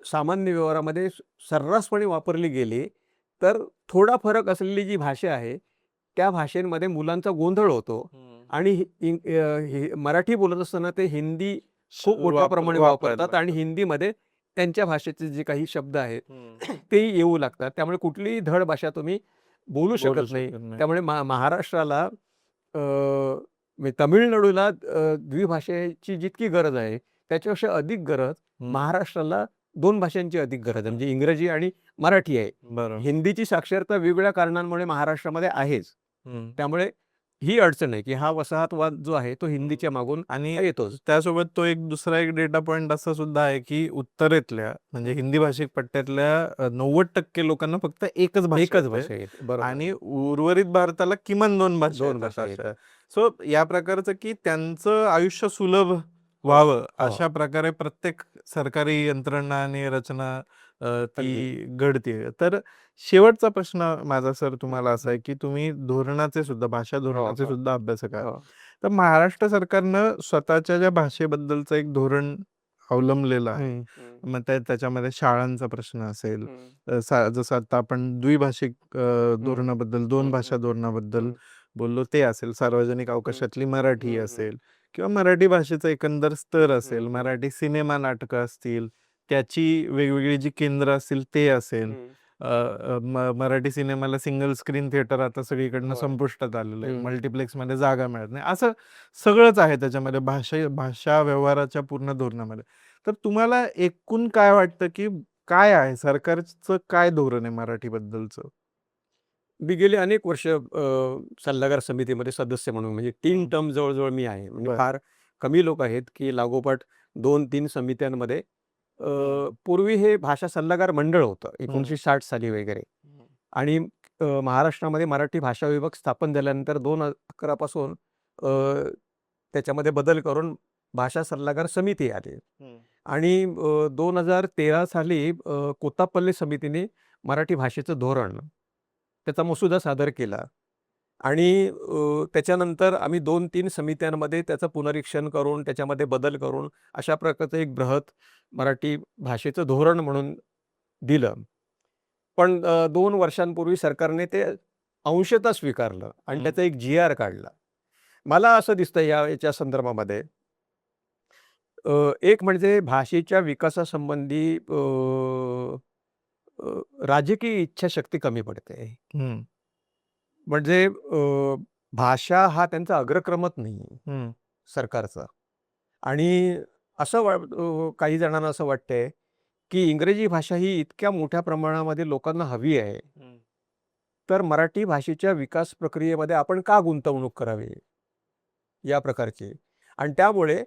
सामान्य व्यवहारामध्ये सर्रासपणे वापरली गेली, तर थोडा फरक असलेली जी भाषा आहे, त्या भाषेमध्ये मुलांचा गोंधळ होतो हं. आणि हे मराठी बोलत असताना ते हिंदी खूप मोठ्या प्रमाणे वापरायला वापरतात आणि लागतात. हिंदीमध्ये त्यांच्या भाषेचे जे काही शब्द आहेत, हं. ते येऊ लागतात. त्यामुळे कुठलीही धड भाषा तुम्ही बोलू बोलू शकत नाही. शकत नाही. त्यामुळे महाराष्ट्राला म्हणजे तामिळनाडूला द्विभाषेची जितकी गरज आहे, त्याच्यापेक्षा अधिक गरज हं. महाराष्ट्राला 2 भाषांची अधिक गरज आहे. म्हणजे इंग्रजी आणि मराठी आहे. बरोबर. हिंदीची साक्षरता वेगवेगळ्या कारणांमुळे महाराष्ट्रामध्ये आहेच. हं. त्यामुळे ही अडचण आहे, की हा वसाहतवाद जो आहे तो हिंदीच्या मागून आणि येतोच. त्यासोबत तो एक दुसरा एक डेटा पॉइंट असा सुद्धा आहे, की उत्तरेतल्या म्हणजे हिंदी भाषिक पट्ट्यातल्या 90% लोकांना फक्त एकच भाषा एकच येते भाषा येते. बरोबर. आणि उर्वरित भारताला किमान 2 भाषा 2 येतात भाषा अशा. येतात. सो या प्रकारचं की त्यांचं आयुष्य सुलभ व्हावं हो. अशा प्रकारे प्रत्येक सरकारी यंत्रणा आणि रचना अगदी. ती घडते. तर शेवटचा प्रश्न माझा सर तुम्हाला असा आहे की तुम्ही धोरणाचे सुद्धा भाषा हो, धोरणाचे हो, सुद्धा अभ्यासक आहात. हो. तर महाराष्ट्र सरकारनं स्वतःच्या ज्या भाषेबद्दलचं एक धोरण अवलंबलेलं आहे. मग त्याच्यामध्ये शाळांचा प्रश्न असेल, जसं आता आपण द्विभाषिक धोरणाबद्दल, 2 भाषा धोरणाबद्दल बोललो ते असेल, सार्वजनिक अवकाशातली मराठी असेल किंवा मराठी भाषेचा एकंदर स्तर असेल, मराठी सिनेमा नाटकं असतील, त्याची वेगवेगळी जी केंद्र असतील ते असेल. मराठी सिनेमाला सिंगल स्क्रीन थिएटर आता सगळीकडनं होय. संपुष्टात आलेलं आहे. मल्टिप्लेक्समध्ये जागा मिळत नाही. असं सगळंच आहे त्याच्यामध्ये भाषा व्यवहाराच्या पूर्ण धोरणामध्ये. तर तुम्हाला एकूण काय वाटतं, की काय आहे सरकारचं काय धोरण आहे मराठीबद्दलचं? मी गेली अनेक वर्ष सल्लागार समितीमध्ये सदस्य म्हणून म्हणजे 3 हं. टर्म जवळ-जवळ मी आहे. म्हणजे बरं. फार कमी लोक आहेत, की लागोपाठ 2-3 समित्यांमध्ये पूर्वी हे भाषा सल्लागार मंडळ होतं 1960 साली वगैरे आणि महाराष्ट्रामध्ये मराठी भाषा विभाग स्थापन झाल्यानंतर 2011 पासून त्याच्यामध्ये बदल करून भाषा सल्लागार समिती आली आणि 2013 साली कोत्तापल्ली समितीने मराठी भाषेचं धोरण त्याचा मसुदा सादर केला आणि त्याच्यानंतर आम्ही 2-3 समित्यांमध्ये त्याचं पुनरीक्षण करून त्याच्यामध्ये बदल करून अशा प्रकारचं एक बृहत मराठी भाषेचं धोरण म्हणून दिलं. पण 2 वर्षांपूर्वी सरकारने ते अंशतः स्वीकारलं आणि त्याचा एक जी-आर काढला. मला असं दिसतं याच्या संदर्भामध्ये एक म्हणजे भाषेच्या विकासासंबंधी राजकीय इच्छाशक्ती कमी पडते. हं, म्हणजे भाषा हा त्यांचा अग्रक्रमच नाही आहे हं, सरकारचा आणि असं काही जणांना असं वाटतंय, की इंग्रजी भाषा ही इतक्या मोठ्या प्रमाणामध्ये लोकांना हवी आहे. तर मराठी भाषेच्या विकास प्रक्रियेमध्ये आपण का गुंतवणूक करावी? या प्रकारची आणि त्यामुळे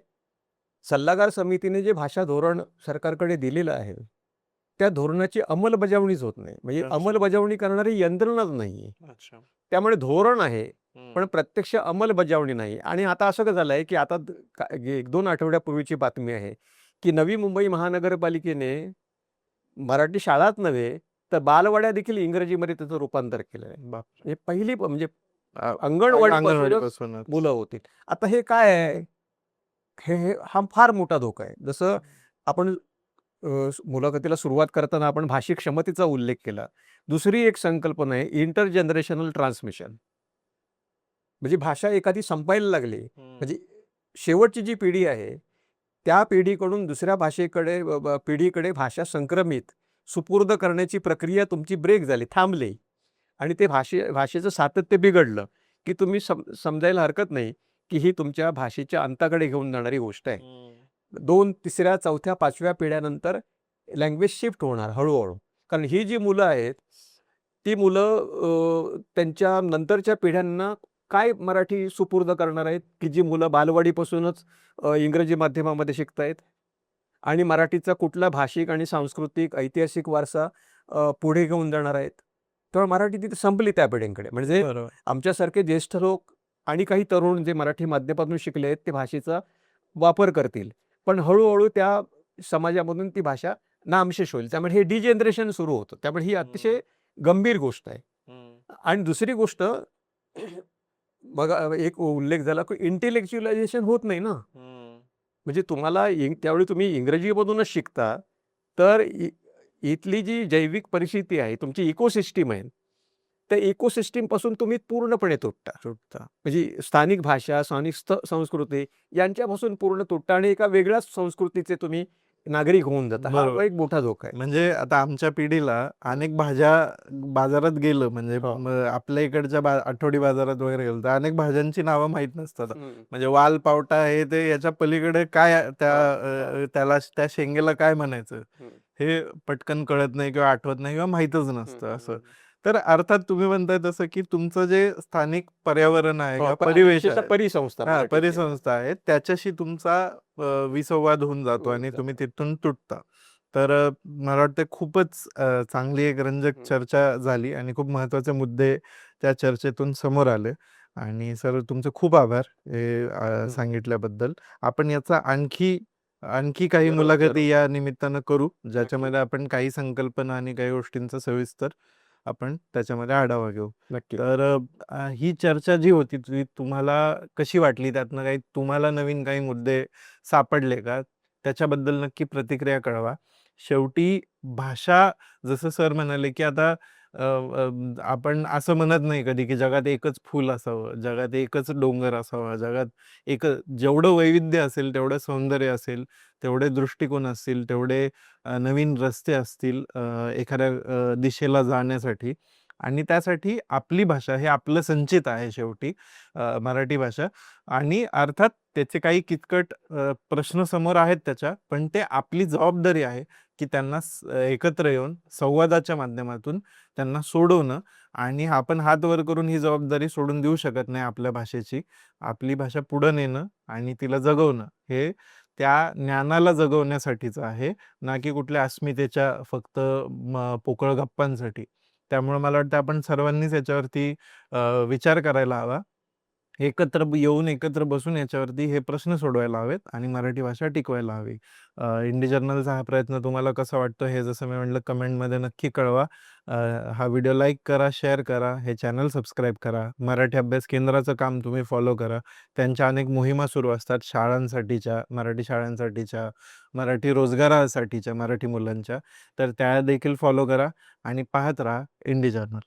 सल्लागार समितीने जे भाषा धोरण सरकारकडे दिलेलं आहे, त्या धोरणाची अंमलबजावणीच होत नाही. म्हणजे अच्छा. अंमलबजावणी करणारी यंत्रणाच नाही. अच्छा. त्यामुळे धोरण आहे, पण प्रत्यक्ष अंमलबजावणी नाही आणि आता असं झालं आहे, की आता 1-2 आठवड्यापूर्वीची बातमी आहे, की नवी मुंबई महानगरपालिकेने मराठी शाळाच नव्हे, तर बालवाड्या देखील इंग्रजीमध्ये त्याचं रूपांतर केलं आहे. बापरे! म्हणजे पहिली म्हणजे अ, अंगणवाडीपासूनच अंगणवाडीपासूनच. मुलं होतील. आता हे काय आहे? हा फार मोठा धोका आहे. जसं आपण मुलाखतीला सुरुवात करताना आपण भाषिक क्षमतेचा उल्लेख केला. दुसरी एक संकल्पना आहे इंटर जनरेशनल ट्रान्समिशन. म्हणजे भाषा एखादी संपायला लागली, म्हणजे शेवटची जी पिढी आहे, त्या पिढीकडून दुसऱ्या भाषेकडे पिढीकडे भाषा संक्रमित, सुपूर्द करण्याची प्रक्रिया तुमची ब्रेक झाली, थांबली आणि ते भाषेचं सातत्य बिघडलं, की तुम्ही समजायला हरकत नाही, की ही तुमच्या भाषेच्या अंताकडे घेऊन जाणारी गोष्ट आहे. 2, 3ऱ्या, 4थ्या, 5व्या पिढ्यानंतर लँग्वेज शिफ्ट होणार हळू-हळू. कारण ही जी मुलं आहेत, ती मुलं त्यांच्या नंतरच्या पिढ्यांना काय मराठी सुपूर्द करणार आहेत, की जी मुलं बालवाडीपासूनच इंग्रजी माध्यमामध्ये शिकतायत आणि मराठीचा कुठला भाषिक आणि सांस्कृतिक, ऐतिहासिक वारसा पुढे घेऊन जाणार आहेत. तर मराठी तिथे संपली त्या पिढींकडे. म्हणजे बरोबर. आमच्यासारखे ज्येष्ठ लोक आणि काही तरुण जे मराठी माध्यमातून शिकले आहेत, ते भाषेचा वापर करतील. पण हळू त्या समाजामधून ती भाषा नामशेष होईल. त्यामुळे हे डिजनरेशन सुरू होतं. त्यामुळे ही अतिशय गंभीर गोष्ट आहे. आणि दुसरी गोष्ट बघा एक उल्लेख झाला की इंटेलेक्च्युअलायझेशन होत नाही ना. म्हणजे तुम्हाला त्यावेळी तुम्ही इंग्रजीमधूनच शिकता, तर इथली जी जैविक परिस्थिती आहे, तुमची इकोसिस्टम आहे, त्या इकोसिस्टमपासून तुम्ही पूर्णपणे तुटता. म्हणजे स्थानिक भाषा, स्थानिक संस्कृती यांच्यापासून पूर्ण तुटता आणि एका वेगळ्याच संस्कृतीचे तुम्ही नागरिक होऊन जाता. हा बरोबर. एक मोठा धोका आहे. म्हणजे आता आमच्या पिढीला अनेक भाज्या बाजारात गेलं म्हणजे हो. आपल्या इकडच्या आठवडी बाजारात वगैरे गेलं तर अनेक भाज्यांची नावं माहित नसतात. हं. म्हणजे वाल पावटा हे ते याच्या पलीकडे काय हो. त्याला त्या शेंगेला काय म्हणायचं हं. हे पटकन कळत नाही किंवा आठवत नाही किंवा माहीतच नसतं असं. हं. तर अर्थात तुम्ही म्हणताय तसं की तुमचं जे स्थानिक पर्यावरण आहे हो, किंवा पण परिवेश विशेषतः आहे परिसंस्था हां, मराठीची. परिसंस्था आहे त्याच्याशी तुमचा विसंवाद होऊन जातो होऊन आणि जातो. तुम्ही तिथून तुटता. तर मला वाटतं खूपच चांगली एक रंजक हं. चर्चा झाली आणि खूप महत्त्वाचे मुद्दे त्या चर्चेतून समोर आले. आणि सर तुमचे खूप आभार हे सांगितल्याबद्दल. आपण याचा आणखी काही जरूर, मुलाखती जरूर. या निमित्तानं करू, ज्याच्यामध्ये आपण काही संकल्पना आणि काही गोष्टींचा सविस्तर आपण त्याच्यामध्ये आढावा घेऊ. नक्की. तर ही चर्चा जी होती ती तुम्हाला कशी वाटली? त्यातनं काही तुम्हाला नवीन काही मुद्दे सापडले का? त्याच्याबद्दल नक्की प्रतिक्रिया कळवा. शेवटी भाषा जसं सर म्हणाले, की आता आपण असं म्हणत नाही कधी, की जगात एकच फूल असावं, जगात एकच डोंगर असावा, जगात जेवढं वैविध्य असेल, तेवढं सौंदर्य असेल, तेवढे दृष्टिकोन असतील, तेवढे नवीन रस्ते असतील एखाद्या दिशेला जाण्यासाठी आणि त्यासाठी आपली भाषा हे आपलं संचित आहे शेवटी मराठी भाषा आणि अर्थात त्याचे काही किचकट प्रश्न समोर आहेत त्याच्या, पण ते आपली जबाबदारी आहे, की त्यांना एकत्र येऊन संवादाच्या माध्यमातून त्यांना सोडवणं आणि आपण हात वर करून ही जबाबदारी सोडून देऊ शकत नाही आपल्या भाषेची. आपली भाषा पुढं नेणं आणि तिला जगवणं हे त्या ज्ञानाला जगवण्यासाठीचं आहे, ना की कुठल्या अस्मितेच्या फक्त पोकळ गप्पांसाठी. त्यामुळे मला वाटतं आपण सर्वांनीच याच्यावरती विचार करायला हवा. येऊन एकत्र बसून याच्यावरती हे प्रश्न सोडवायला हवेत आणि मराठी भाषा टिकवायला हवी. इंडी जर्नलचा हा प्रयत्न तुम्हाला कसा वाटतो हे जसं मी म्हटलं कमेंटमध्ये नक्की कळवा. हा व्हिडिओ लाईक करा, शेअर करा, हे चॅनल सबस्क्राईब करा. मराठी अभ्यास केंद्राचं काम तुम्ही फॉलो करा. त्यांच्या अनेक मोहिमा सुरू असतात शाळांसाठीच्या, मराठी शाळांसाठीच्या, मराठी रोजगारासाठीच्या, मराठी मुलांच्या. तर त्या देखील फॉलो करा आणि पाहत राहा इंडी जर्नल.